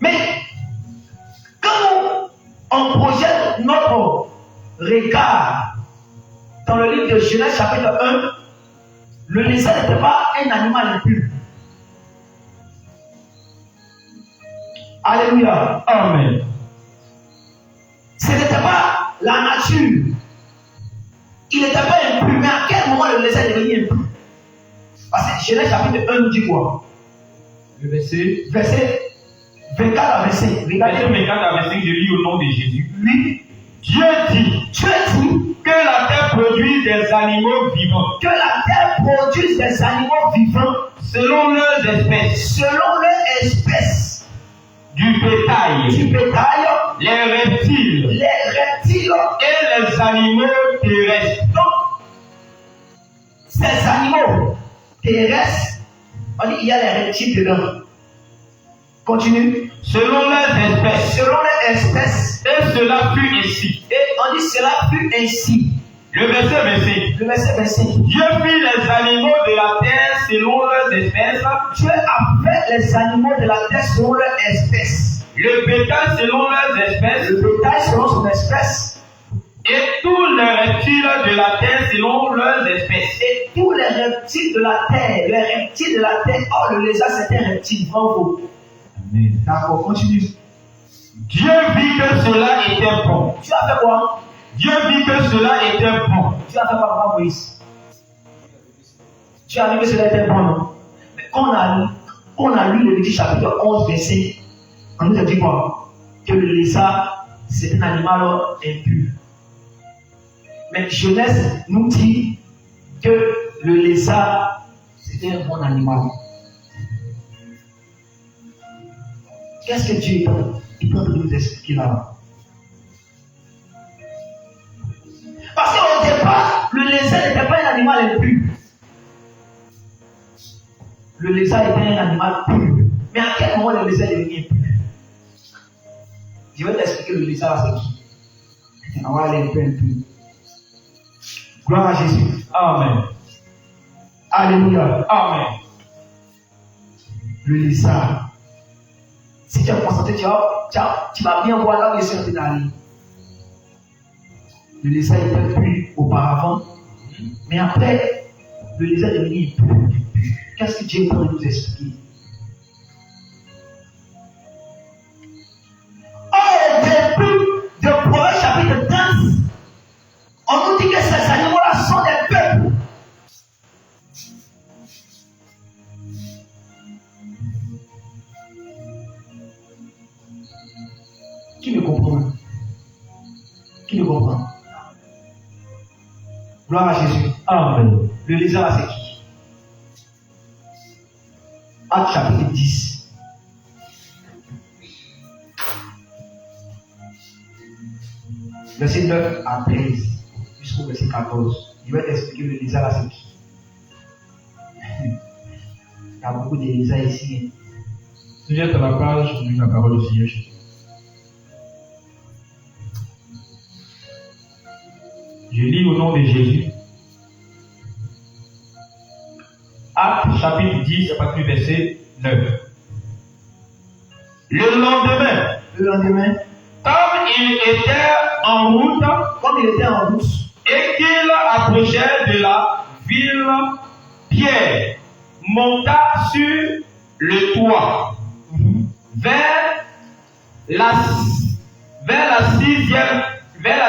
Mais, quand on projette notre regard dans le livre de Genèse chapitre 1, le lézard n'était pas un animal impur. Alléluia. Amen. Ce n'était pas la nature. Il n'était pas impur. Mais à quel moment le lézard est devenu impur? Parce que Genèse chapitre 1 nous dit quoi? Le verset. Verset 24 à 25. Regardez. Verset 24 à 25, je lis au nom de Jésus. Oui. Dieu dit que la terre produise des animaux vivants. Que la terre produise des animaux vivants Selon leurs espèces. selon leur espèce. Du bétail. Du bétail, Les reptiles. les reptiles Et les animaux terrestres. donc ces animaux terrestres, on dit il y a les reptiles dedans. Continue. Selon leurs espèces. Selon les espèces, Et cela fut ainsi. et on dit cela fut ainsi. Le verset 25. Le verset 25. Dieu fit les animaux de la terre selon leurs espèces. Dieu a fait les animaux de la terre selon leur espèce. Le bétail selon leurs espèces. Le bétail selon son espèce. Et tous les reptiles de la terre selon leurs espèces. Et tous les reptiles de la terre, les reptiles de la terre, oh le lézard c'est un reptile, bravo. Amen. D'accord, continue. Dieu vit que cela était bon. Tu as fait quoi? Dieu vit que cela était bon. Tu as fait quoi, Moïse? Tu as vu que cela était bon, non? Mais quand on a lu le chapitre 11, verset, on nous a dit quoi? Que le lézard, c'est un animal impur. Mais Genèse nous dit que le lézard, c'était un bon animal. Qu'est-ce que Dieu est en train de nous expliquer là? Parce qu'au départ, le lézard n'était pas un animal impur. Le lézard était un animal pur. Mais à quel moment le lézard est devenu impur? Je vais t'expliquer le lézard, c'est qui? On va aller un peu impur. Gloire à Jésus. Amen. Alléluia. Amen. Le lézard. Si tu as constaté, tu vas bien voir là où il est en train d'aller. Le lézard était pur auparavant, mais après, le lézard est devenu impur. Qu'est-ce que Dieu est en train de nous expliquer? Au début de Proverbe chapitre 15, on nous dit que ces animaux-là sont des peuples. Qui me comprend? Qui me comprend? Gloire à Jésus. Amen. Le lézard, c'est qui? Acte chapitre 10. Verset 9 à 13. Jusqu'au verset 14. Je vais t'expliquer le lézard, c'est qui? Il y a beaucoup de lézards ici. Si vous êtes à la page, on lit la parole du Seigneur. Je lis au nom de Jésus. Acte chapitre 10, à partir du verset 9. Le lendemain, comme il était en route, et qu'il approchait de la ville, Pierre monta sur le toit vers la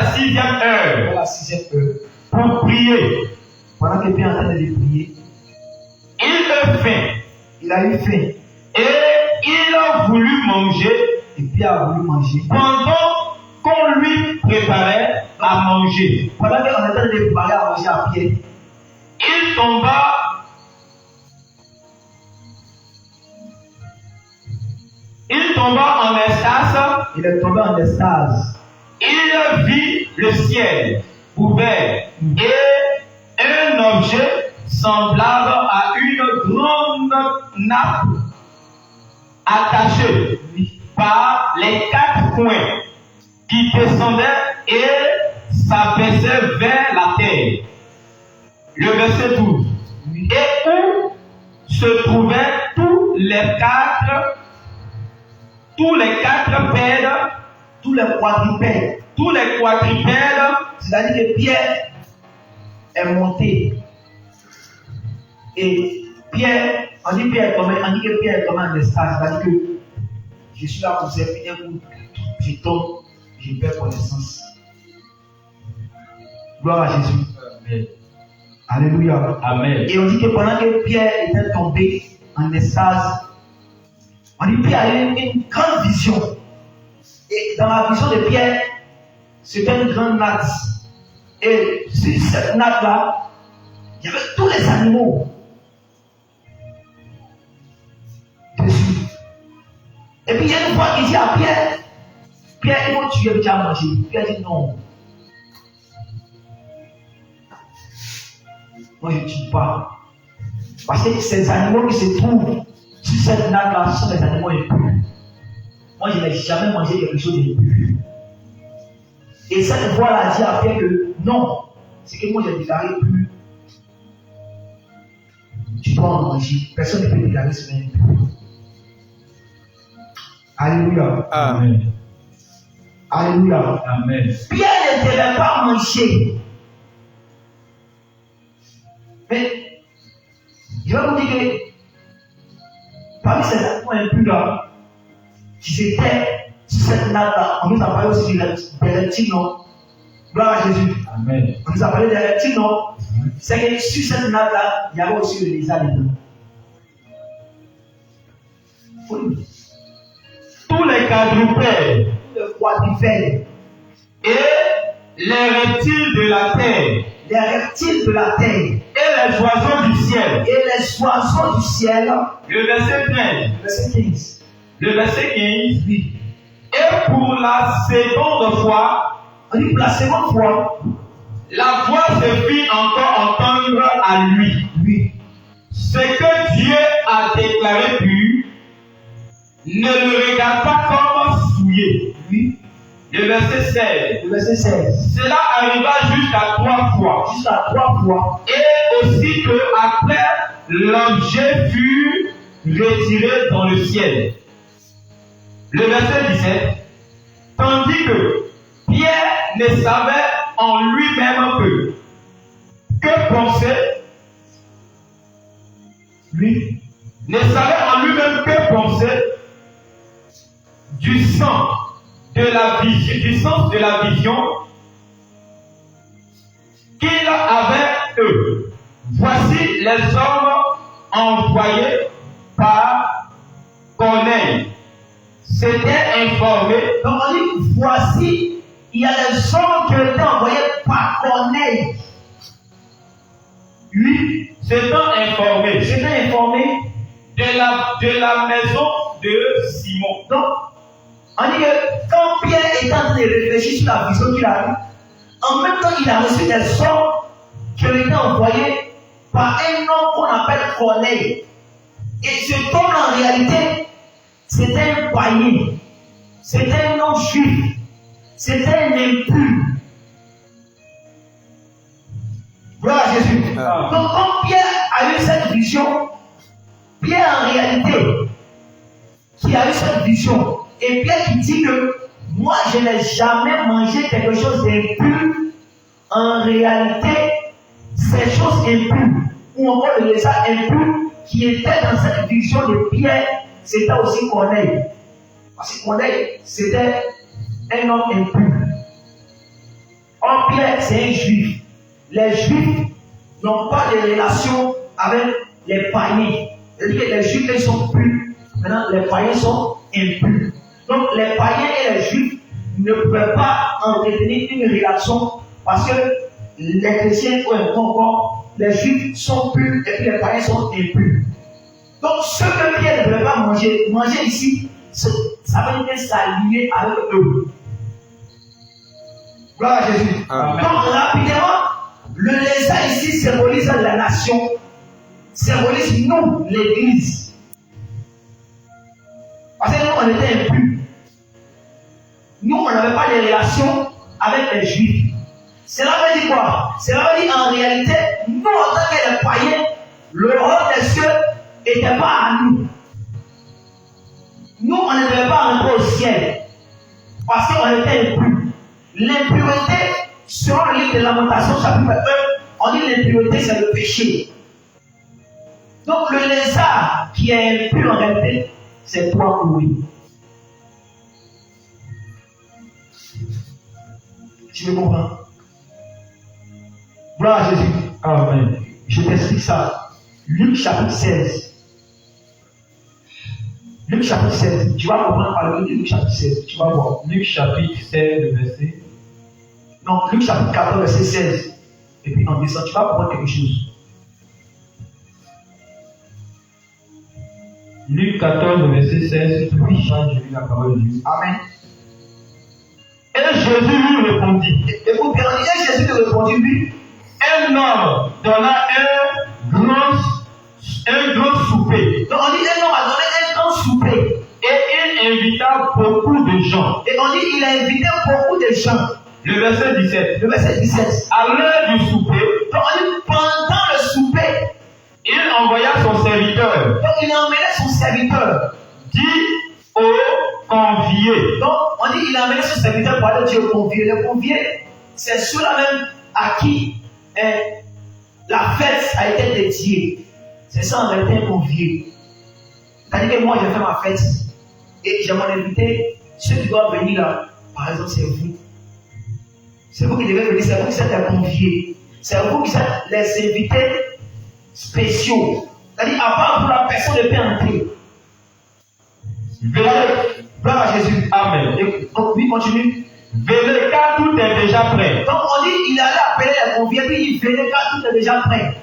sixième heure pour prier. Pendant que Pierre est en train de prier, Il a eu faim. Et il a voulu manger. Et Pierre a voulu manger. Pendant qu'on lui préparait à manger. Pendant qu'on est en train de préparer à manger à Pierre, Il tomba en extase. il est tombé en extase. Il vit le ciel ouvert et un objet semblable à une grande nappe attachée par les quatre coins qui descendaient et s'abaissaient vers la terre. Le verset 12. Et où se trouvaient tous les quatre pères, Tous les quadrupèdes, c'est-à-dire que Pierre est monté. Et Pierre, on dit que Pierre est tombé en extase, c'est-à-dire que je suis là pour servir un coup, je tombe, je perds connaissance. Gloire à Jésus. Amen. Alléluia. Amen. Et on dit que pendant que Pierre était tombé en extase, on dit que Pierre a eu une grande vision. Et dans la vision de Pierre, c'était une grande natte. Et sur cette natte-là, il y avait tous les animaux dessus. Et puis il y a une fois qu'il dit à Pierre, il faut tuer, tu as mangé. Pierre dit non. Moi je ne tue pas. Parce que ces animaux qui se trouvent sur cette natte-là sont des animaux impurs. Moi je n'ai jamais mangé quelque chose d'impur. Et cette voix-là dit à Pierre que non, c'est que moi j'ai déclaré plus. Tu dois en manger. Personne ne peut déclarer ce même. Alléluia. Amen. Alléluia. Amen. Pierre ne devait pas manger. Mais je vais vous dire que parmi ces animaux impurs là, qui étaient sur cette natte-là, on nous a parlé aussi des reptiles, non? Gloire à Jésus. Amen. On nous a parlé des reptiles, non? C'est que sur cette natte-là, il y avait aussi le lézard dedans. tous les quadrupèdes le quadrupède, et les reptiles de la terre, les reptiles de la terre et les oiseaux du ciel. et les oiseaux du ciel. Le verset 13. Verset 15. Le verset 15. Oui. Et pour la seconde fois, On dit pour la seconde fois, la voix se fit encore entendre à lui. oui. Ce que Dieu a déclaré pur, ne le regarde pas comme souillé. Oui. Le verset 16. Le verset 16. Cela arriva jusqu'à 3 fois. Jusqu'à 3 fois. Et aussi que après l'objet fut retiré dans le ciel. Le verset 17. Tandis que Pierre ne savait en lui-même que penser. Lui ne savait en lui-même que penser du sens de la vision qu'il avait eux. Voici les hommes envoyés par Corneille s'étaient informés. Donc on dit, voici, il y a des hommes qui ont été envoyés par Corneille. Lui s'étant informé J'étais informé. de la maison de Simon. Donc, on dit que quand Pierre est en train de réfléchir sur la vision qu'il a eue, en même temps, il a reçu des hommes qui ont été envoyés par un homme qu'on appelle Corneille. Et cet homme, en réalité, c'était un païen. C'était un non-juif. C'était un impur. Gloire à Jésus. Ah. Donc, quand Pierre a eu cette vision, Pierre, en réalité, qui a eu cette vision, et Pierre qui dit que moi, je n'ai jamais mangé quelque chose d'impur, en réalité, ces choses impures, ou encore le lézard impur, qui était dans cette vision de Pierre, c'était aussi Corneille. Parce que Corneille, c'était un homme impur. Or, Pierre, c'est un juif. Les juifs n'ont pas de relation avec les païens. C'est-à-dire que les juifs, ils sont purs. Maintenant, les païens sont impurs. Donc, les païens et les juifs ne pouvaient pas entretenir une relation parce que les chrétiens, ou encore, les juifs sont purs et puis les païens sont impurs. Donc, ce que Pierre ne devait pas manger ici, ça veut dire s'allier avec eux. Gloire à Jésus. Amen. Donc, rapidement, le lézard ici symbolise la nation, symbolise nous, l'église. Parce que nous, on était impurs. Nous, on n'avait pas de relation avec les juifs. Cela veut dire quoi? Cela veut dire en réalité, nous, en tant que les païens, le royaume des cieux n'était pas à nous. Nous, on ne devait pas rentrer au ciel. Parce qu'on était impurs. L'impureté, selon le livre de Lamentation, chapitre 1, on dit l'impureté, c'est le péché. Donc, le lézard qui est impur en réalité, c'est toi ou oui. Tu me comprends? Gloire à Jésus. Amen. Je t'explique ça. Luc chapitre 16. Luc chapitre 16. Tu vas comprendre par le Luc chapitre 16. Tu vas voir. Luc chapitre 16, verset. Non, Luc chapitre 14, verset 16. Et puis en descend, tu vas comprendre quelque chose. Luc 14, verset 16. Oui, j'ai lu la parole de Dieu. Amen. Et Jésus lui répondit. Écoute bien, et Jésus lui répondit, lui. Un homme donna un grand souper. Donc on dit, un homme a donné un grand souper. Et il invita beaucoup de gens. Et on dit, il a invité beaucoup de gens. Le verset 17. Le verset 17. À l'heure du souper, Donc on dit, pendant le souper, il envoya son serviteur. donc il a emmené son serviteur. Dit aux conviés. Donc on dit, il a emmené son serviteur pour aller dire aux conviés. Les conviés, c'est ceux-là même à qui la fête a été dédiée. C'est ça en réalité un convié. C'est-à-dire que moi, j'ai fait ma fête et j'ai mon invité. Ceux qui doivent venir là, par exemple, c'est vous. C'est vous qui devez venir, c'est vous qui êtes les conviés. C'est vous qui êtes les invités spéciaux. C'est-à-dire, à part vous, la personne ne peut entrer. Gloire à Jésus. Amen. Et, donc, oui, continue. Venez car tout est déjà prêt. Donc on dit, il allait appeler les conviés, puis il venait car tout est déjà prêt.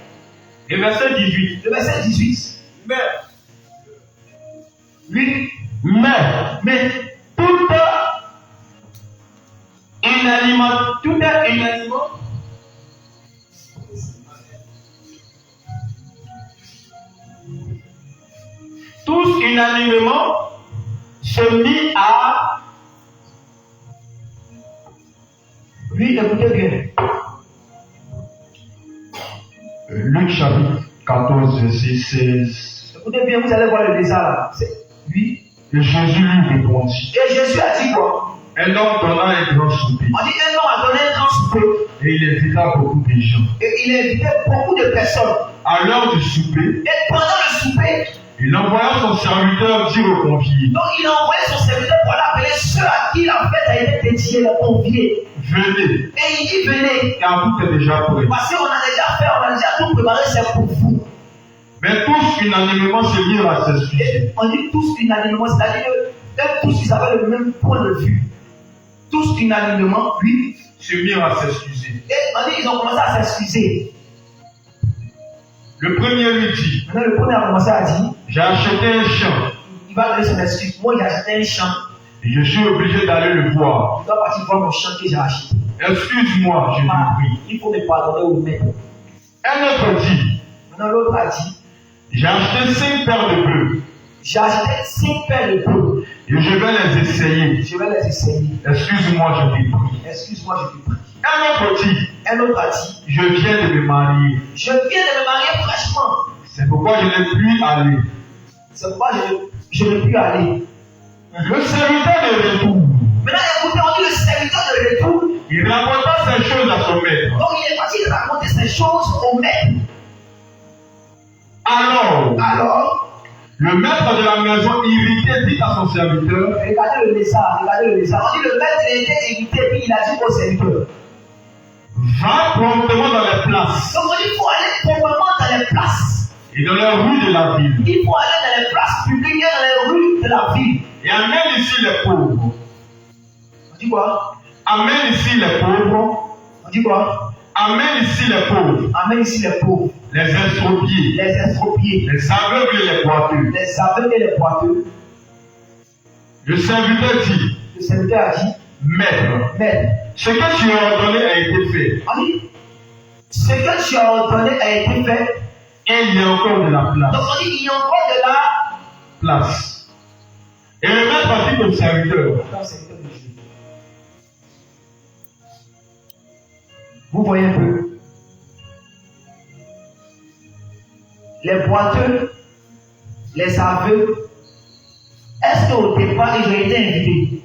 Et verset 18. Le verset 18. Mais, Oui. Mais tout est inanimaux. Tous unanimement se mit à. Oui, écoutez bien. Luc chapitre 14, verset 16. Écoutez bien, vous allez voir le dessin là. Oui. Et Jésus lui répondit. Et Jésus a dit quoi? Un homme donna un grand souper. On dit un homme a donné un grand souper. Et il invita beaucoup de gens. Et il invitait beaucoup de personnes. À l'heure du souper, Et pendant le souper, il envoya son serviteur dire aux conviés, donc il a envoyé son serviteur pour aller appeler ceux à qui la fête a été dédiée, les conviés. venez, Et il dit venez. car tout est déjà prêt. Parce qu'on a déjà fait, on a déjà tout préparé, c'est pour vous. Mais tous unanimement se mirent à s'excuser. Et on dit tous unanimement, c'est-à-dire que tous ils avaient le même point de vue. Tous unanimement, oui. Se mirent à s'excuser. Et on dit ils ont commencé à s'excuser. Le premier lui dit, Maintenant le premier a commencé à dire, j'ai acheté un champ il va donner son excuse. Moi j'ai acheté un champ. et je suis obligé d'aller le voir. Je dois partir voir mon champ que j'ai acheté. Excuse-moi, je lui prie. Il faut me pardonner au maître. Un autre dit, Maintenant l'autre a dit, j'ai acheté 5 paires de bœufs j'ai acheté 5 paires de bœufs. et je vais les essayer. Je vais les essayer. Excuse-moi, je lui prie. Excuse-moi, je te prie. Un autre dit, Un autre a dit, je viens de me marier. je viens de me marier fraîchement. C'est pourquoi je n'ai plus aller. C'est pourquoi je ne puis aller. Le serviteur de retour, Maintenant, écoutez, on dit le serviteur de retour. il rapporta ces choses à son maître. Donc, il est parti de raconter ces choses au maître. Alors, Le maître de la maison irrité dit à son serviteur, regardez le lézard, regardez le lézard. On dit le maître il était irrité, puis il a dit au serviteur. va promptement dans les places Donc, on dit il faut aller promptement dans les places. et dans les rues de la ville Il faut aller dans les places publiques et dans les rues de la ville. et amène ici les pauvres. On dit quoi? Amène ici les pauvres. On dit quoi? Amène ici les pauvres, Amène ici les pauvres, les estropiés, les estropiés, les aveugles et les boiteux. les aveugles et les boiteux. Le serviteur dit, Le serviteur a dit, maître, maître, ce que tu as ordonné a été fait on dit, ce que tu as ordonné a été fait. et il y a encore de la Donc place. on dit, il y a encore de la Place. Et le maître a dit au serviteur, dans le serviteur de Jésus. Vous voyez un peu. Les boiteux, les aveugles, est-ce qu'au départ ils ont été invités?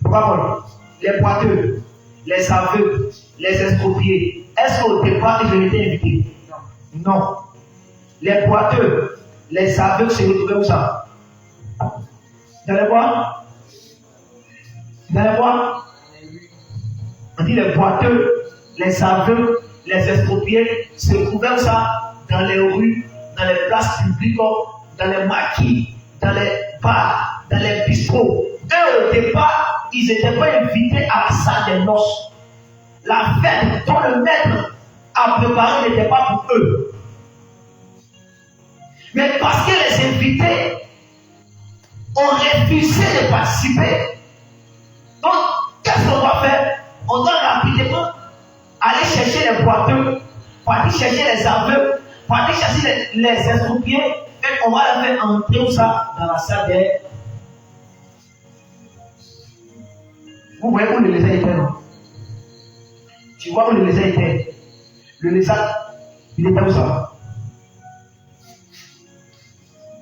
Pourquoi? Les boiteux, les aveugles, les estropiés, est-ce qu'au départ ils ont été invités? Non. Les boiteux, les aveugles se retrouvaient où ça? Dans les bois? Dans les bois? On dit les boiteux, les aveugles, les estropiés se trouvaient où ça? Dans les rues, dans les places publiques, dans les maquis, dans les bars, dans les bistrots. Eux, au départ, ils n'étaient pas invités à la salle des noces. La fête dont le maître a préparé n'était pas pour eux. Mais parce que les invités ont refusé de participer, donc qu'est-ce qu'on va faire? On doit rapidement aller chercher les boiteux, partir chercher les aveugles, partir chercher les estropiés, et on va les faire entrer où ça? Dans la salle des. Vous voyez où le lézard était, non? Tu vois où le lézard était? Le lézard, il était où ça?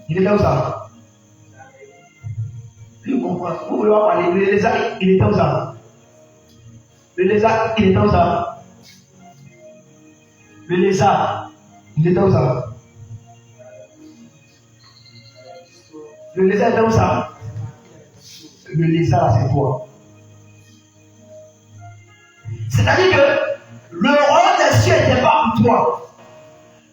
Il était où ça? Vous comprenez? Vous voulez pas parler? Le lézard, il était où ça? Le lézard, il était où ça? Le lézard, il était où ça? Le lézard était où ça? Le lézard, c'est toi. C'est-à-dire que le royaume des cieux n'était pas pour toi.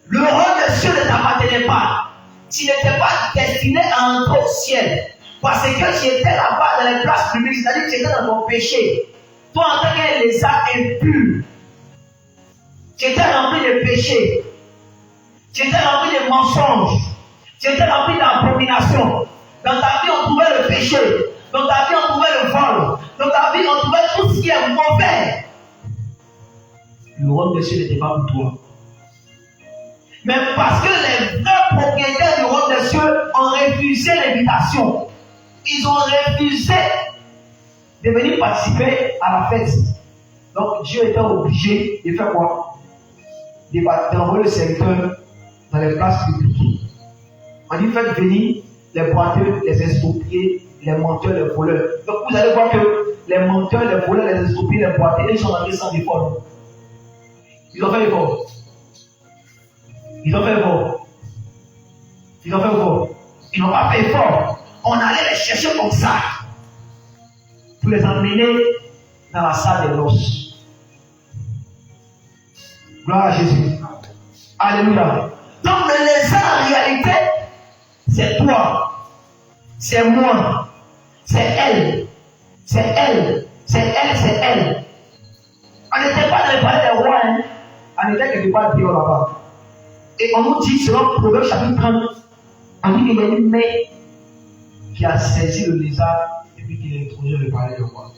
Le royaume des cieux ne t'appartenait pas. tu n'étais pas destiné à entrer au ciel. Parce que tu étais là-bas dans les places publiques, c'est-à-dire que tu étais dans ton péché. Toi, en tant que lézard impur, tu étais rempli de péché. Tu étais rempli de mensonges. Tu étais rempli d'abominations. Dans ta vie, on trouvait le péché. Dans ta vie, on trouvait le vol. Dans ta vie, on trouvait tout ce qui est mauvais. Le royaume des cieux n'était pas pour toi. Mais parce que les vrais propriétaires du royaume des cieux ont refusé l'invitation. Ils ont refusé de venir participer à la fête. Donc Dieu était obligé de faire quoi? D'envoyer le serviteur dans les places publiques. On dit faites venir les boiteux, les estropiés, les menteurs, les voleurs. Donc vous allez voir que les menteurs, les voleurs, les estropiés, les boiteux, ils sont rentrés sans effort. Ils ont fait effort. Ils ont fait effort. Ils ont fait effort. Ils n'ont pas fait effort. On allait les chercher comme ça pour les emmener dans la salle de l'os. Gloire à Jésus. Alléluia. Donc le lézard en réalité, c'est toi, c'est moi, c'est elle, c'est elle, c'est elle, c'est elle. On n'était pas dans le palais des rois, hein. On était quelque part dehors là-bas. Et on nous dit, selon Proverbe chapitre 30, on dit qu'il y a une main qui a saisi le lézard et puis qui l'a introduit dans le palais des rois.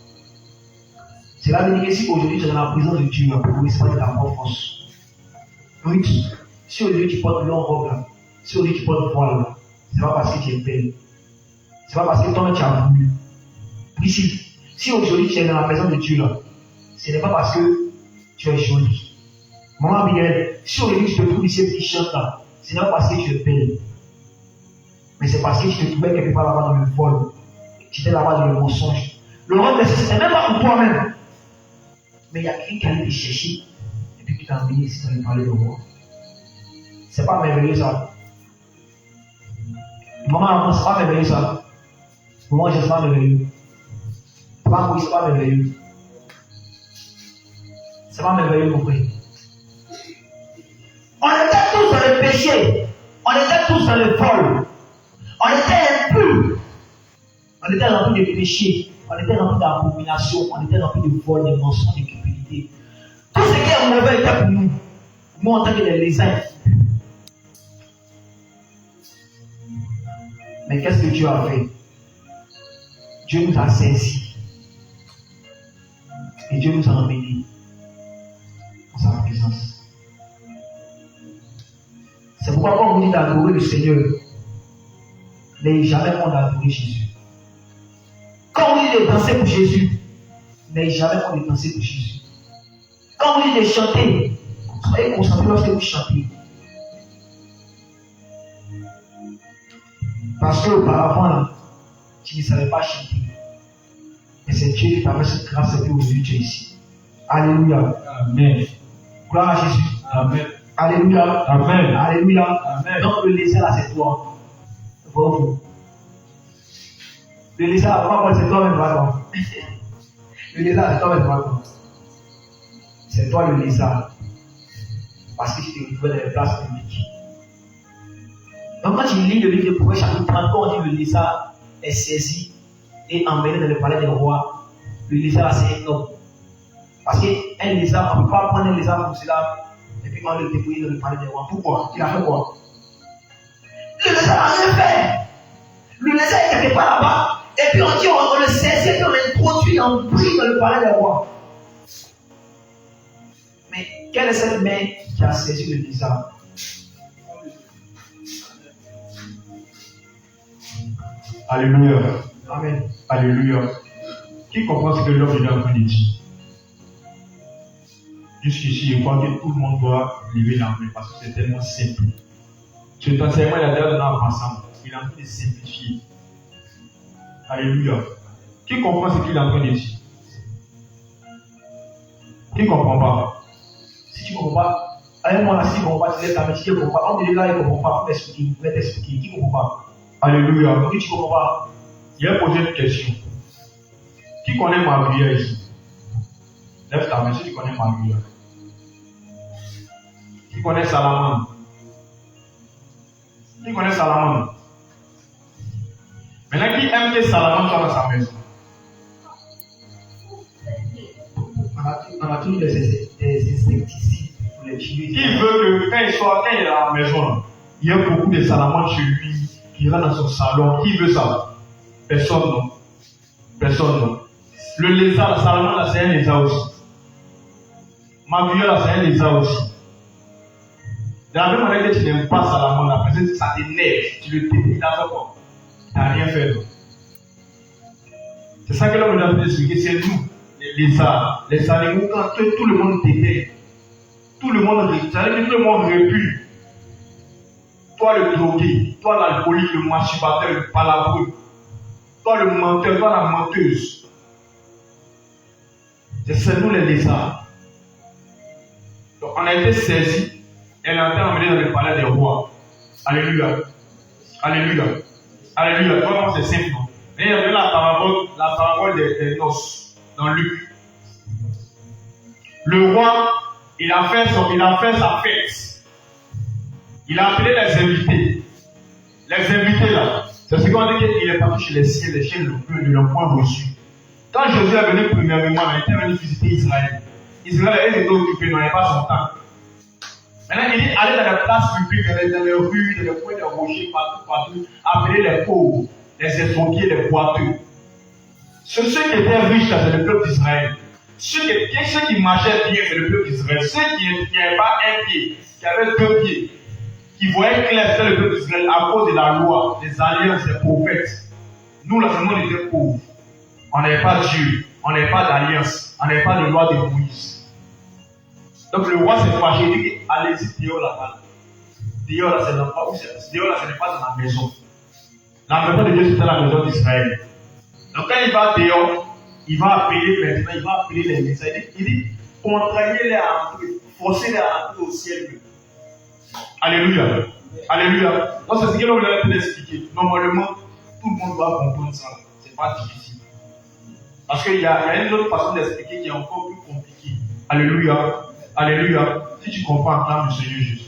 Cela veut dire que si aujourd'hui tu es dans la présence de Dieu, pour c'est pas de ta propre force. Oui, si aujourd'hui tu portes long robe là, si aujourd'hui tu portes voile là, c'est pas parce que tu es belle. C'est pas parce que toi tu as voulu. Ici, si aujourd'hui tu es dans la présence de Dieu là, ce n'est pas parce que tu es jolie. Maman Miguel, si aujourd'hui tu te trouves ici qui chante là, ce n'est pas parce que tu es belle. Mais c'est parce que tu te trouvais quelque part là-bas dans le vol. Tu étais là-bas dans le mensonge. Le rôle de c'est même pas pour toi-même. Mais il y a quelqu'un qui allait te chercher et puis qui t'a envoyé ici dans le palais de roi. C'est pas merveilleux ça. Maman, c'est pas merveilleux ça. Moi, je sais pas merveilleux. Maman, c'est pas merveilleux. C'est pas merveilleux, mon frère. On était tous dans le péché. On était tous dans le vol. On était impurs. On était remplis de péché. On était remplis d'abomination. On était remplis de vol, de mensonges, de cupidité. Tout ce qui est mauvais était pour nous. Nous, en tant que des lézards. Mais qu'est-ce que Dieu a fait? Dieu nous a saisis. Et Dieu nous a emmenés dans sa présence. C'est pourquoi quand on dit d'adorer le Seigneur, n'ayez jamais honte d'adorer Jésus. Quand on dit de danser pour Jésus, n'ayez jamais honte de danser pour Jésus. Quand on dit de chanter, soyez concentrés lorsque vous chantez. Parce qu'auparavant, tu ne savais pas chanter. Et c'est Dieu qui t'a fait cette grâce et aujourd'hui tu es ici. Alléluia. Amen. Gloire à Jésus. Amen. Alléluia. Amen. Alléluia. Amen. Donc le lézard là c'est toi. Bon. Le lézard là, c'est toi-même vraiment. Le lézard c'est toi-même vraiment. C'est toi le lézard. Parce que tu te retrouvais dans les places publiques. Donc quand tu lis le livre de Proverbe chapitre 30, quand on dit le lézard est saisi et emmené dans le palais des rois, le lézard là c'est un homme. Parce qu'un lézard, on ne peut pas prendre un lézard comme cela et puis on le dépouiller dans le palais des rois. Pourquoi? Il a fait quoi? Le lézard n'a rien fait. Le lézard est quelque part là-bas et puis on dit on le saisit et puis on l'introduit en prix dans le palais des rois. Mais quelle est cette main qui a saisi le lézard? Alléluia. Amen. Alléluia. Qui comprend ce que l'homme est en train de dire? Jusqu'ici, je crois que tout le monde doit lever la main parce que c'est tellement simple. Cet enseignement, il a déjà donné en passant. Il est en train de simplifier. Alléluia. Qui comprend ce qu'il est en train de dire? Qui ne comprend pas? Si tu ne comprends pas, avec moi là, si tu ne comprends pas, tu lèves ta main. Si tu ne comprends pas, on te dit là, il ne comprend pas. On va t'expliquer. Qui ne comprend pas? Alléluia. Donc, tu ne comprends pas. Il a posé une question. Qui connaît Maria ici? Lève ta main si tu connais Maria. Qui connaît Salomon? Qui connaît Salomon? Maintenant, qui aime que Salomon soit dans sa maison? On a toujours des insecticides pour les tuer. Qui veut que quand il est dans la maison, il y a beaucoup de Salomon chez lui, qui rentre dans son salon? Qui veut ça? Personne, non. Personne, non. Le lézard, Salomon, là, c'est un lézard aussi. Ma vie, là, c'est un lézard aussi. De la même manière que tu n'aimes pas Salomon, là, peut-être ça t'énerve, tu le détestes, il a fait quoi? Tu n'as rien fait, non. C'est ça que l'homme doit nous expliquer, c'est nous, les animaux, quand tout le monde déteste. Tout le monde répugne, ça veut dire que tout le monde répugne. Toi le drogué, toi l'alcoolique, le masturbateur, le palabreux, toi le menteur, toi la menteuse. C'est nous les lézards. Donc on a été saisis et on a été emmenés dans le palais des rois. Alléluia. Alléluia. Alléluia. Vraiment c'est simple. Et il y avait la parabole des noces dans Luc. Le roi, il a fait sa fête. Il a appelé les invités. Les invités là, c'est ce qu'on dit qu'il est parti chez les chiens ne l'ont point reçu. Quand Jésus est venu premièrement, il était venu visiter Israël. Israël était occupé, il n'avait pas son temps. Maintenant, il dit allez dans les places publiques, dans les rues, dans les coins de rochers, partout, appeler les pauvres, les estropiés, les boiteux. Ceux qui étaient riches, c'est le peuple d'Israël. Ceux qui marchaient bien, c'est le peuple d'Israël. Ceux qui n'avaient pas un pied, qui avaient deux pieds, qui voyaient clair, c'est le peuple d'Israël à cause de la loi, des alliances, des prophètes. Nous, là, seulement, on était pauvres. On n'avait pas Dieu, on n'avait pas d'alliance, on n'avait pas de loi de Moïse. Donc le roi s'est fâché, il dit allez-y dehors là-bas. Dehors là, ce n'est pas dans la maison. La maison de Dieu, c'était la maison d'Israël. Donc quand il va dehors, il va appeler les médecins. Il dit contraignez-les à entrer, forcez-les à entrer au ciel. Alléluia. Alléluia. Donc c'est ce que l'on voulait expliquer. Normalement, tout le monde doit comprendre ça. Ce n'est pas difficile. Parce qu'il y a une autre façon d'expliquer qui est encore plus compliquée. Alléluia. Alléluia. Si tu comprends, acclame le Seigneur Jésus.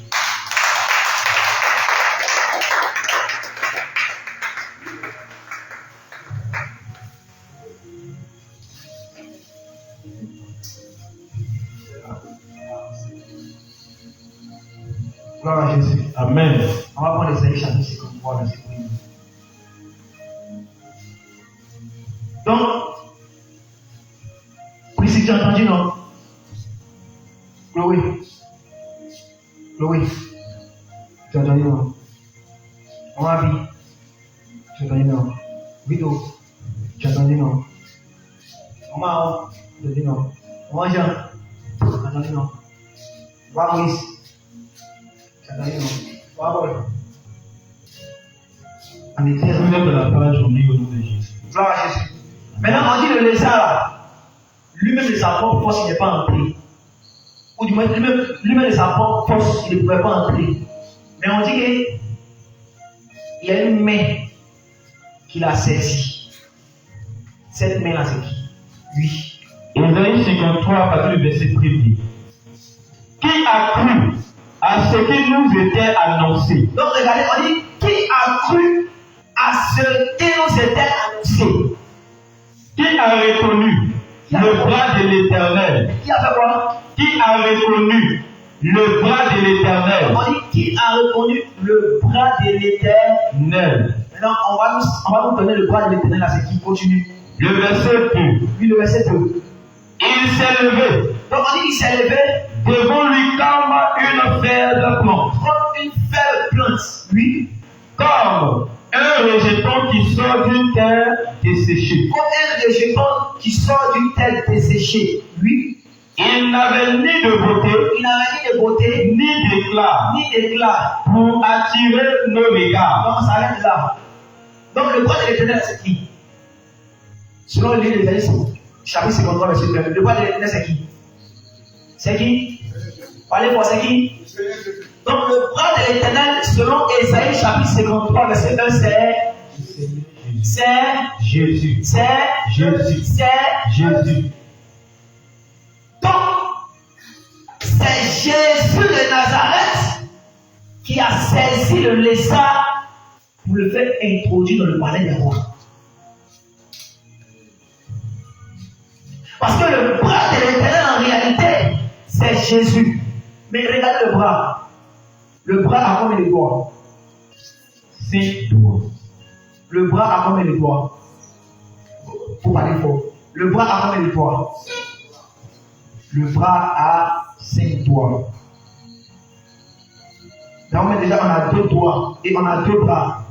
Gloire à Jésus. Amen. On va prendre Ésaïe chapitre 53, verset 1. Donc, Priscille, tu as entendu, non? Chloé. Tu as entendu, non? On va vite. Tu as entendu, non? Vito. Tu as entendu, non? On va, tu as entendu, non? On va, Jean. Tu as entendu, non? On va, Maurice. Tu as entendu, non? On va, Paul. On est très de la page, on lit au nom de Jésus. Gloire à Jésus. Maintenant, on dit le lézard là, lui-même de sa propre force, il n'est pas entré. Ou du moins, lui-même de sa propre force, il ne pouvait pas entrer. Mais on dit qu'il y a une main qui l'a saisi. Cette main-là, c'est qui? Lui. Ésaïe 53, à partir du verset 1er. Qui a cru à ce qui nous était annoncé? Donc, regardez, on dit qui a cru à ce qui nous était annoncé? Qui a reconnu le bras de l'Éternel? Qui a fait quoi? Qui a reconnu le bras de l'Éternel? On dit qui a reconnu le bras de l'Éternel. Maintenant, on va nous donner le bras de l'Éternel, là, c'est qui continue. Le verset 2. Puis le verset 2. Il s'est levé. Donc on dit qu'il s'est levé Devant lui comme une faible plante. comme une faible plante. Oui. Comme un rejeton qui sort d'une terre desséchée. Comme un rejeton qui sort d'une terre desséchée. Oui. Il n'avait ni de beauté, Il n'avait ni de beauté, ni d'éclat pour attirer nos regards. Donc ça s'arrête là. Donc le bras de l'Éternel, c'est qui? Selon le livre d'Ésaïe, chapitre 53, verset 2. Le bras de l'Éternel, c'est qui? C'est qui? Parlez pour c'est qui? Donc le bras de l'Éternel, selon Ésaïe, chapitre 53, verset 1, c'est Jésus. C'est Jésus. C'est Jésus. Donc, c'est Jésus de Nazareth qui a saisi le lézard pour le faire introduire dans le palais des rois. Parce que le bras de l'Éternel, en réalité, c'est Jésus. Mais regardez le bras. Le bras a combien de doigts? 5 doigts. Le bras a combien de doigts? Faut parler fort. Le bras a combien de doigts? Le bras a 5 doigts. Donc déjà on a 2 doigts et on a 2 bras.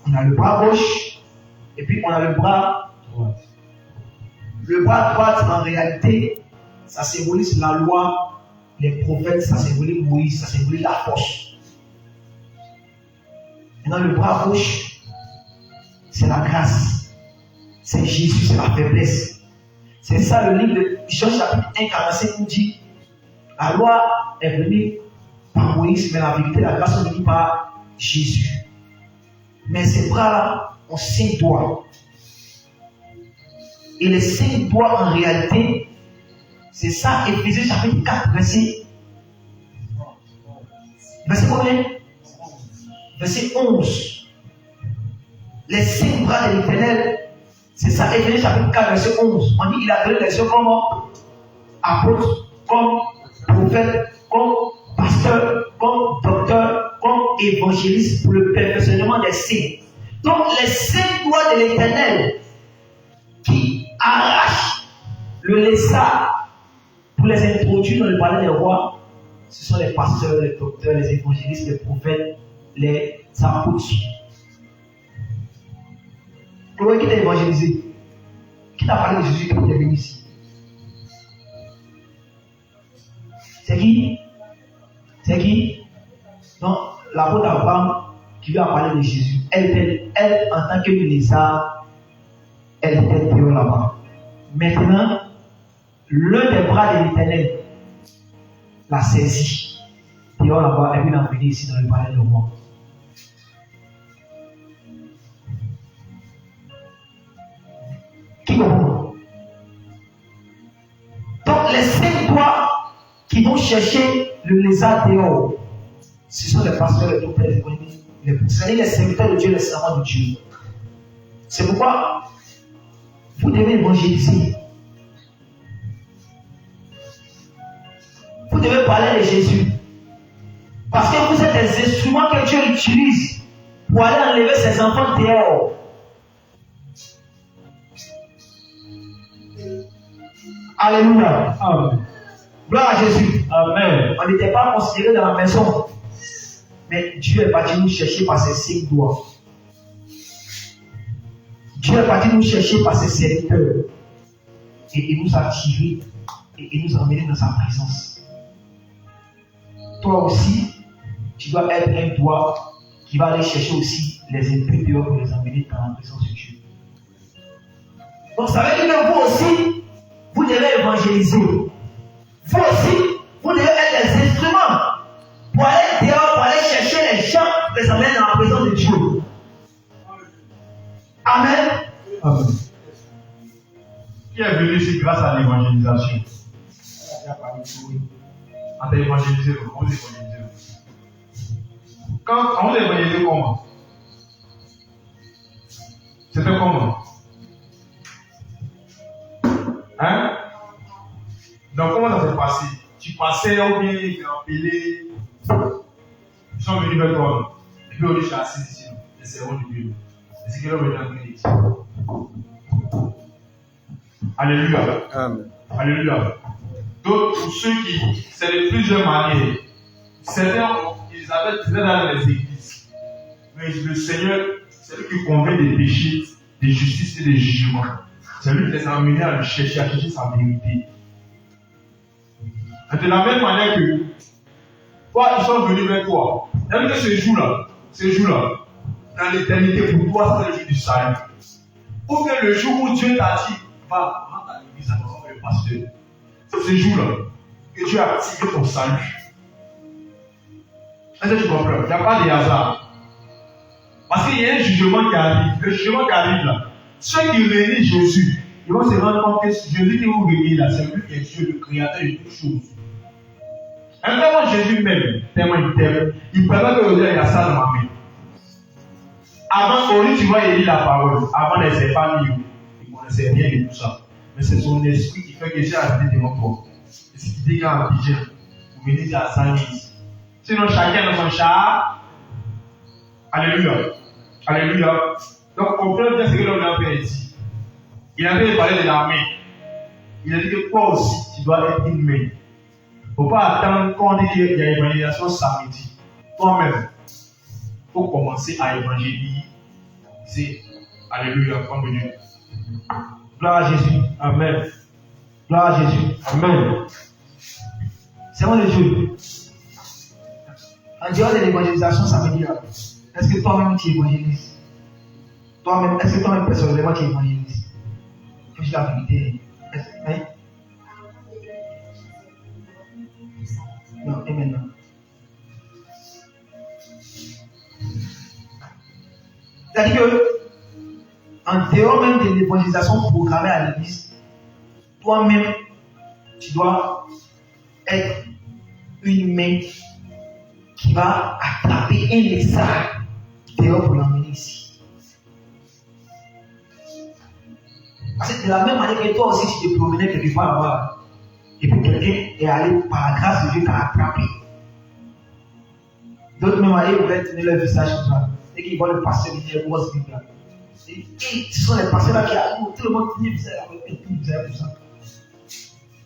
On a le bras gauche et puis on a le bras droit. Le bras droit en réalité, ça symbolise la loi, les prophètes, ça symbolise Moïse, ça symbolise la force. Maintenant le bras gauche, c'est la grâce. C'est Jésus, c'est la faiblesse. C'est ça le livre de Jean chapitre 1, 45 nous dit, la loi est venue par Moïse, mais la vérité, la grâce est venue par Jésus. Mais ces bras-là ont 5 doigts. Et les 5 doigts en réalité, c'est ça, Éphésiens chapitre 4, verset combien? Verset 11. Les 5 bras de l'Éternel, c'est ça, Éphésiens chapitre 4, verset 11. On dit il a donné les yeux comme apôtre, comme prophète, comme pasteur, comme docteur, comme évangéliste pour le perfectionnement des saints. Donc les 5 doigts de l'Éternel qui arrachent le lézard pour les introduire dans le palais des rois, ce sont les pasteurs, les docteurs, les évangélistes, les prophètes, les apôtres. Chloé, qui t'a évangélisé? Qui t'a parlé de Jésus quand tu es venu ici? C'est qui? C'est qui? Donc, l'apôtre Abraham qui lui a parlé de Jésus. Elle, en tant que lézard, elle était dehors là-bas. Maintenant, l'un des bras de l'Éternel l'a saisi. Dehors là-bas, et puis l'a emmené ici dans le palais de roi. Qui comprend? Donc, les 5 doigts qui vont chercher le lézard dehors, ce sont les pasteurs, les docteurs, les évangélistes, les serviteurs de Dieu, les servants de Dieu. C'est pourquoi vous devez évangéliser. Vous devez parler de Jésus. Parce que vous êtes des instruments que Dieu utilise pour aller enlever ses enfants dehors. Alléluia. Amen. Gloire à Jésus. Amen. On n'était pas considérés dans la maison. Mais Dieu est parti nous chercher par ses 5 doigts. Dieu est parti nous chercher par ses serviteurs. Et il nous a tirés. Et il nous a emmenés dans sa présence. Toi aussi, tu dois être un doigt qui va aller chercher aussi les impies dehors pour les emmener dans la présence de Dieu. Donc ça veut dire que vous aussi, vous devez évangéliser. Vous aussi, vous devez être des instruments pour aller dehors, pour aller chercher les gens, pour les emmener dans la présence de Dieu. Amen. Amen. Qui est venu ici grâce à l'évangélisation? On t'a évangélisé, comment vous évangélisez? Quand on vous évangélisé comment? C'était comment? Hein? Donc comment ça s'est passé? Tu passais ou bien ils ont appelé, ils sont venus vers toi. Et puis on dit je suis assis ici, les servants du Dieu. Et c'est qu'ils ont venu en clinique. Alléluia. Amen. Alléluia. Donc pour ceux qui, c'est de plusieurs manières. Certains, ils avaient dans les églises. Mais le Seigneur, c'est lui qui convainc des péchés, des justices et des jugements. C'est lui qui les a amenés à chercher sa vérité. Et de la même manière que toi, ils sont venus vers toi. C'est-à-dire que ce jour-là, dans l'éternité, pour toi, c'est le jour du salut. Ou bien le jour où Dieu t'a dit, va, rentre à l'église avec le pasteur. C'est ce jour-là que Dieu a activé ton salut. Est-ce que tu comprends? Il n'y a pas de hasard. Parce qu'il y a un jugement qui arrive. Le jugement qui arrive là, ceux qui réunissent Jésus, ils vont se rendre compte que Jésus qui vous réunit là, c'est lui qui est Dieu, le créateur de toutes choses. Tellement Jésus m'aime, tellement il t'aime, il préfère que il y a ça dans ma main. Avant, au lieu tu vois, il lit la parole. Avant, il ne sait pas lire. Il ne connaissait rien de tout ça. Mais c'est son esprit qui fait que j'ai habité devant toi. Et si tu dis qu'il y a un pigeon, vous venez dire à 100 000. Sinon, chacun dans son char. Alléluia. Alléluia. Donc, comprenez bien ce que l'homme a fait ici. Il avait parlé de l'armée. Il a dit que toi aussi, tu dois être une main. Il ne faut pas attendre qu'on dit qu'il y a évangélisation samedi. Toi-même, il faut commencer à évangéliser. Alléluia. Gloire à Jésus. Amen. Gloire à Jésus. Amen. C'est moi le Dieu. En dehors de l'évangélisation samedi, est-ce que toi-même tu évangélises? Toi-même, est-ce que toi-même personnellement tu évangélises? Je dis la vérité. Hein? Non, et maintenant. C'est-à-dire que, en dehors même de l'évangélisation programmée à l'église, toi-même, tu dois être une main qui va attraper un message dehors pour l'emmener ici. Parce que de la même manière que toi aussi, tu te promenais quelque part là-bas, et puis quelqu'un est allé par la grâce de Dieu t'a attrapé. D'autres même allaient pouvaient tenir leur visage comme ça. Et qu'ils voient le pasteur venir et grosse Bible là. Et ce sont les pasteurs là qui arrivent, tout le monde tenir le visage avec le visage comme ça.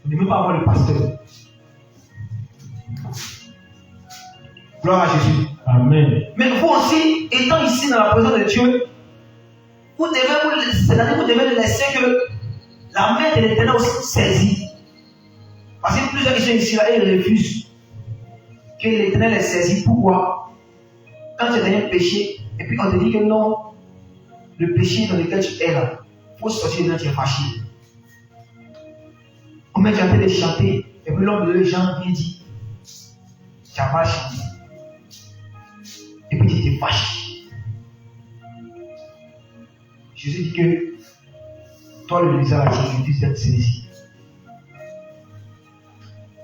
Vous ne devez pas voir le pasteur. Gloire à Jésus. Amen. Mais vous aussi, étant ici dans la présence de Dieu, vous devez laisser que la main de l'Éternel aussi saisit. Parce que plusieurs qui sont ici là, ils refusent que l'Éternel les saisit. Pourquoi? Quand tu as un péché, et puis on te dit que non, le péché dans lequel tu es là, il faut sortir de là, tu es fâché. On met en train de chanter, et puis l'homme de gens vient dire, tu n'as pas chanté. Et puis tu te fâches. Jésus dit que toi, le ministère là, tu utilises d'être saisi.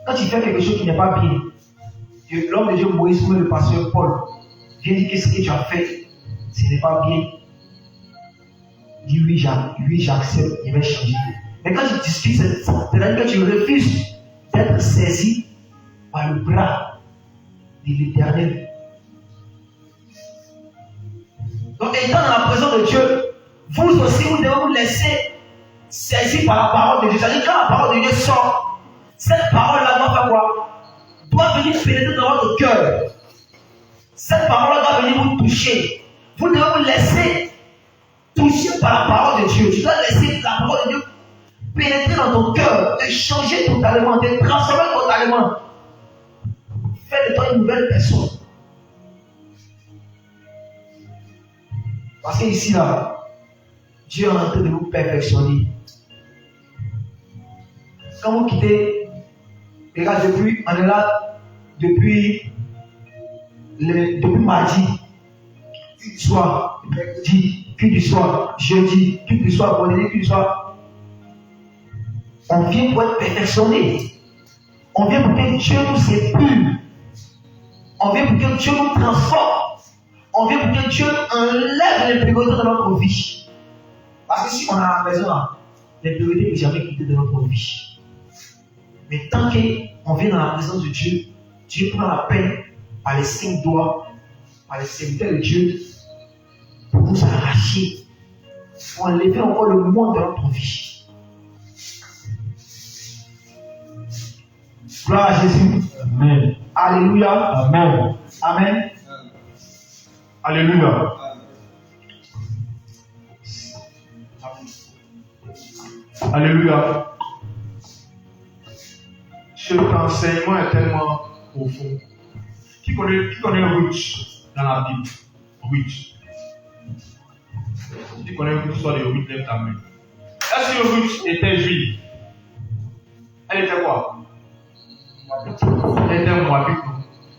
Quand tu fais quelque chose qui n'est pas bien, l'homme de Dieu Moïse ou le pasteur Paul vient dire que ce que tu as fait, ce n'est pas bien. Il dit oui, j'accepte, il va changer. Mais quand tu discutes, c'est-à-dire que tu refuses d'être saisi par le bras de l'Éternel. Donc, étant dans la présence de Dieu, vous aussi, vous devez vous laisser saisir par la parole de Dieu. C'est-à-dire, quand la parole de Dieu sort, cette parole-là doit faire quoi? Doit venir pénétrer dans votre cœur. Cette parole-là doit venir vous toucher. Vous devez vous laisser toucher par la parole de Dieu. Tu dois laisser la parole de Dieu pénétrer dans ton cœur, te changer totalement, te transformer totalement. Fais de toi une nouvelle personne. Parce qu'ici, là, Dieu est en train de vous perfectionner. Quand vous quittez, regarde, on est là depuis mardi, culte du soir, mercredi, culte du soir, jeudi, culte du soir, vendredi, culte du soir. On vient pour être perfectionné. On vient pour que Dieu nous épure. On vient pour que Dieu nous transforme. On vient pour que Dieu enlève les priorités de notre vie. Parce que si on est à la maison, les priorités ne peuvent jamais quitter de notre vie. Mais tant qu'on vient dans la présence de Dieu, Dieu prend la peine par les 5 doigts, par les serviteurs de Dieu, pour nous arracher, pour enlever encore le monde de notre vie. Gloire à Jésus. Amen. Alléluia. Amen. Amen. Alléluia. Alléluia. Cet enseignement est tellement profond. Qui connaît Ruth dans la Bible? Ruth. Si tu connais l'histoire de Ruth, lève ta main. Est-ce que Ruth était juive? Elle était quoi? Elle était moabite.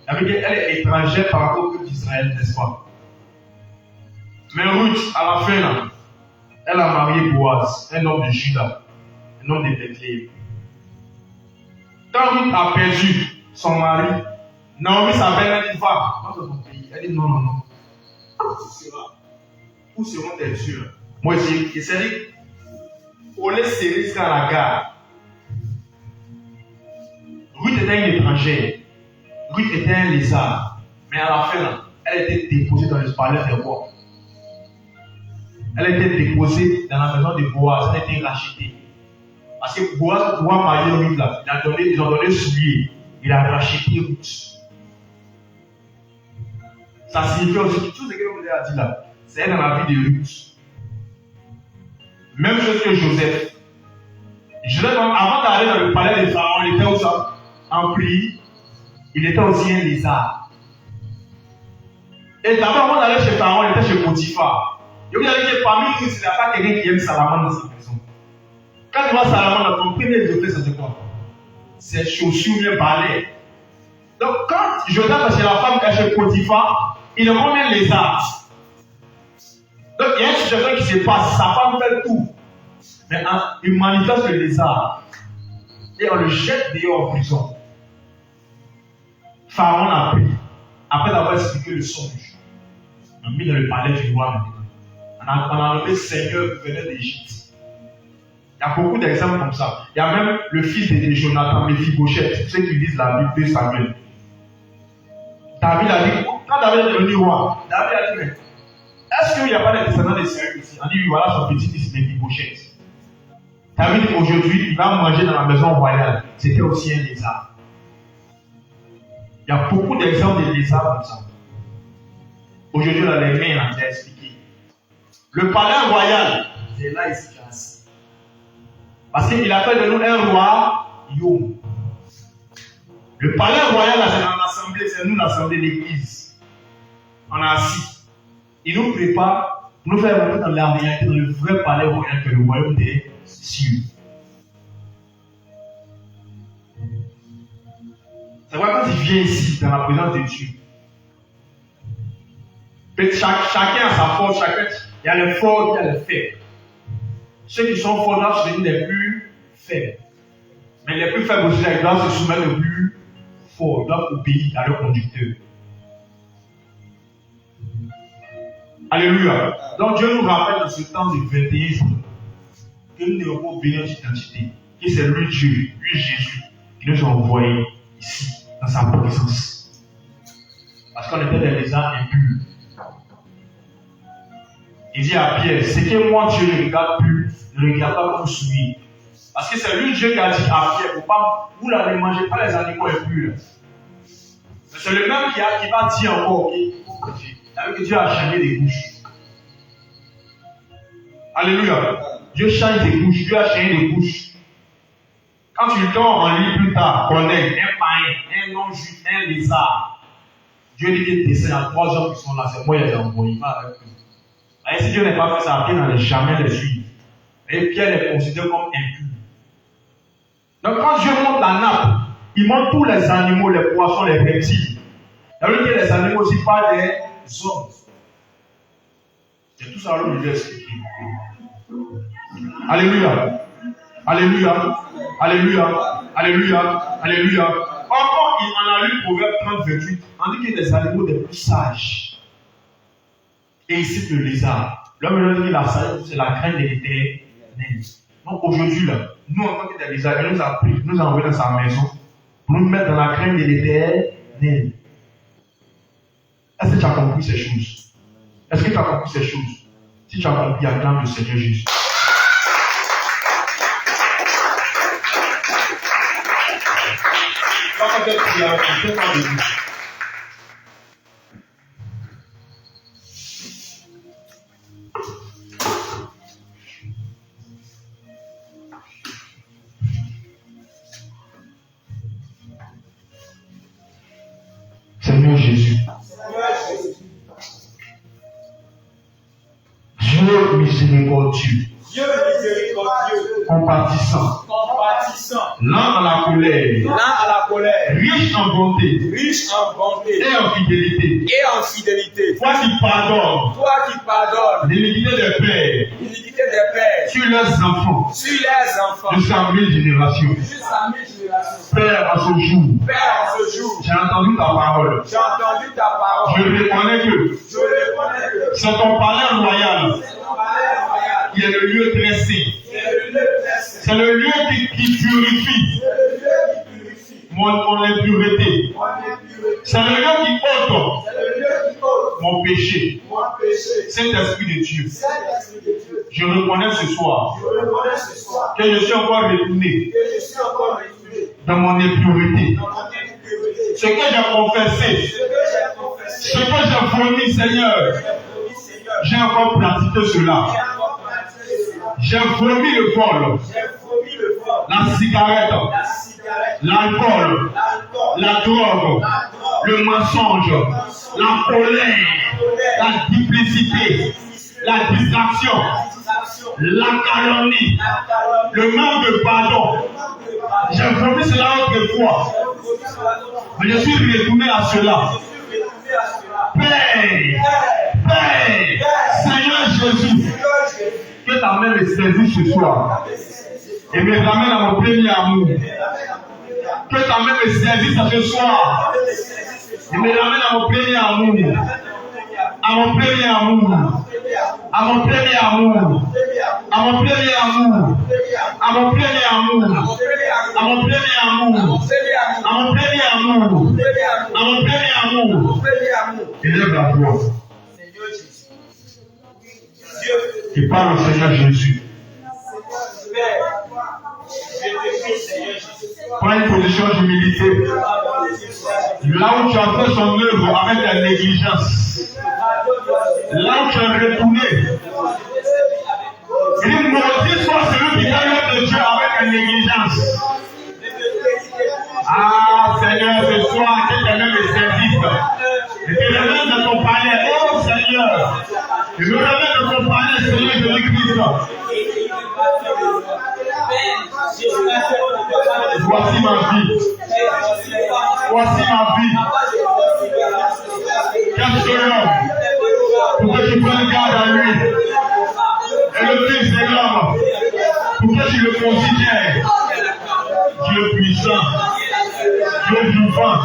Elle est étrangère par rapport au peuple d'Israël, n'est-ce pas? Mais Ruth, à la fin, là, elle a marié Boaz, un homme de Juda, un homme de Bethléem. Quand Ruth a perdu son mari. Naomi, sa belle-mère, dit va dans ton pays. Elle dit non, non, non. Où seront tes yeux? Moi, j'ai dit, on les serrer dans la gare. Ruth était une étrangère. Ruth était un lézard. Mais à la fin, là, elle était déposée dans le palais des rois. Elle était déposée dans la maison de Boaz. Elle était rachetée. Parce que Boaz, pour marier Ruth, là, ils ont donné soulier. Il a racheté Ruth. Ça signifie aussi que tout ce que vous avez dit là, c'est dans la vie de Ruth. Même chose que Joseph. Joseph, avant d'aller dans le palais des pharaons, il était aussi en prix. Il était aussi un lézard. Et d'abord, avant d'aller chez Pharaon, il était chez Potiphar. Et vous allez dire, parmi nous, il n'y a pas quelqu'un qui aime Salomon dans sa maison. Quand tu vois Salomon, ton premier réflexe, c'est quoi? C'est chaussures bien balais. Donc, quand Joseph va chez la femme qui est chez Potiphar, il est comme un lézard. Donc, il y a une situation qui se passe, sa femme fait tout. Mais il manifeste le lézard. Et on le jette dehors en prison. Pharaon l'a pris. Après avoir expliqué le songe, on l'a mis dans le palais du roi. On a nommé Seigneur qui venait d'Égypte. Il y a beaucoup d'exemples comme ça. Il y a même le fils de Jonathan, Mephibosheth, ceux qui lisent la Bible de Samuel. David a dit, quand David est devenu roi, David a dit, mais est-ce qu'il n'y a pas de descendants de Saül ici? On dit, oui, voilà son petit-fils Mephibosheth. David, aujourd'hui, il va manger dans la maison royale. C'était aussi un lézard. Il y a beaucoup d'exemples de lézards comme ça. Aujourd'hui, on a les mains, on a expliqué. Le palais royal, c'est là ici qui est assis. Parce qu'il a fait de nous un roi Yom. Le palais royal, c'est dans l'assemblée, c'est nous l'assemblée de l'église. On a assis. Il nous prépare, nous fait rentrer dans la réalité, dans le vrai palais royal que le royaume des cieux. C'est vrai, quand il vient ici, dans la présence de Dieu, chacun a sa force, il y a les forts, il y a les faibles. Ceux qui sont forts doivent se devenir les plus faibles. Mais les plus faibles aussi, ils doivent se soumettre aux plus forts, ils doivent obéir à leur conducteur. Alléluia. Donc Dieu nous rappelle dans ce temps de 21 jours que nous devons pas obéir à notre identité, que c'est lui Dieu, lui Jésus, qui nous a envoyés ici, dans sa présence. Parce qu'on était des lézards impurs. Il dit à Pierre, c'est que moi Dieu ne regarde plus, ne regarde pas comme souillé. Parce que c'est lui Dieu qui a dit à Pierre, vous ne mangez pas les animaux impurs. C'est le même qui va dire encore, que Dieu a changé des bouches. Alléluia. Dieu change des bouches, Dieu a changé des bouches. Quand tu dors en lit plus tard, connais un païen, un non-juif, un lézard. Dieu dit qu'il descend à 3 hommes qui sont là, c'est moi qui les ai envoyés. Et si Dieu n'est pas fait ça, Pierre n'allait jamais les suivre. Et Pierre les considère comme impurs. Donc quand Dieu monte la nappe, il monte tous les animaux, les poissons, les reptiles. Ça veut dire que les animaux aussi pas des hommes. C'est tout ça que je vais expliquer. Alléluia. Alléluia. Alléluia. Alléluia. Alléluia. Encore, on a lu Proverbe 30, 28. On dit qu'il y a des animaux des plus sages. Et ici, le lézard. L'homme dit la sagesse, c'est la crainte de l'Éternel. Donc aujourd'hui, là, nous, en tant que des lézards, il nous a pris, nous a envoyés dans sa maison pour nous mettre dans la crainte de l'Éternel. Est-ce que tu as compris ces choses? Est-ce que tu as compris ces choses? Si tu as compris, acclame le Seigneur Jésus. Seigneur Jésus. Dieu miséricordieux. Dieu miséricordieux. Compatissant. Lent à la colère. Riche en bonté. Et en fidélité. Toi qui pardonnes. L'iniquité des pères. sur leurs enfants, jusqu'à 1000 générations. Père, à ce jour, j'ai entendu ta parole. Je reconnais que c'est ton palais royal qui est le lieu très saint. C'est le lieu qui purifie mon impureté. C'est le lieu qui ôte mon péché. Saint-Esprit de Dieu, je reconnais ce soir que je suis encore retourné dans mon impureté. Ce que j'ai confessé, ce que j'ai vomi, Seigneur, j'ai encore pratiqué cela. J'ai vomi le vol, la cigarette, l'alcool, la drogue, le mensonge, la colère, la duplicité, la distraction, la calomnie, le manque de pardon. J'ai vomi cela autrefois, mais je suis retourné à cela. Père, Seigneur Jésus, que ta main me saisisse ce soir et me ramène à mon premier amour. Que ta main me saisisse ce soir et me ramène à mon premier amour. À mon premier amour. À mon premier amour. À mon premier amour. À mon premier amour. À mon premier amour. À mon premier amour. À mon premier amour. Élève la voix. Et parle au Seigneur Jésus. Prends une position d'humilité. Là où tu as fait son œuvre avec la négligence. Là où tu es retourné. Il dit, maudit soit celui qui fait l'œuvre de Dieu avec la négligence. Ah Seigneur, ce soir, que tes mains me saisissent. Et que les mains de ton palais, oh Seigneur, je me remets de ton palais, Seigneur Jésus-Christ. Voici ma vie. Voici ma vie. Quel seul homme pour que tu prennes garde à lui. Et le Fils de l'homme pour que tu le considères. Dieu puissant, Dieu vivant,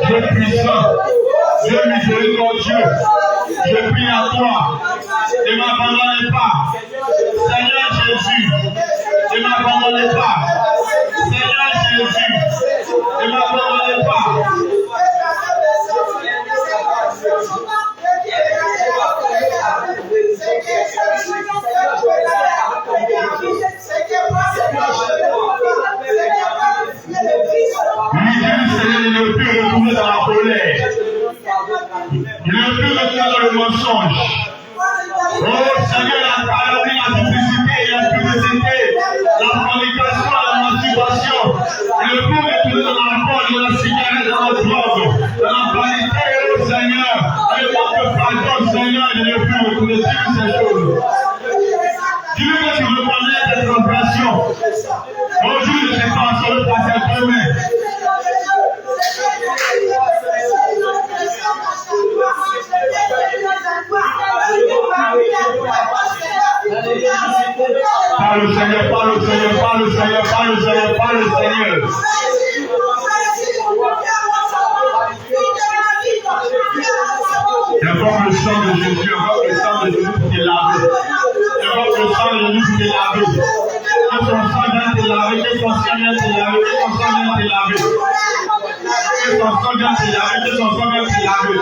Dieu puissant, Dieu miséricordieux. Je prie à toi, ne m'abandonnez pas. Seigneur Jésus, ne m'abandonnez pas. Seigneur Jésus, ne m'abandonnez pas. Il ne peut retourner dans la colère. Il ne peut retourner dans le mensonge. Oh Seigneur, la calomnie, la duplicité, la publicité, la fornication, la masturbation. Il ne peut retourner dans l'alcool, dans la cigarette, dans la drogue, dans la vanité, oh Seigneur. Et manque de pardon, Seigneur, il ne peut retourner sur ces choses. Tu veux que tu reconnais tes transgressions. Aujourd'hui, je ne sais pas sur le passé demain. Parle Seigneur, parle Seigneur, parle Seigneur, parle Seigneur, parle Seigneur. Invoque le sang de Jésus, invoque le sang de Jésus qui est lavé. Invoque le sang de Jésus qui est lavé. Que son sang vient te laver, que son sang vient te laver, que son sang vient te laver. Que son sang vient te laver, que son sang vient te laver.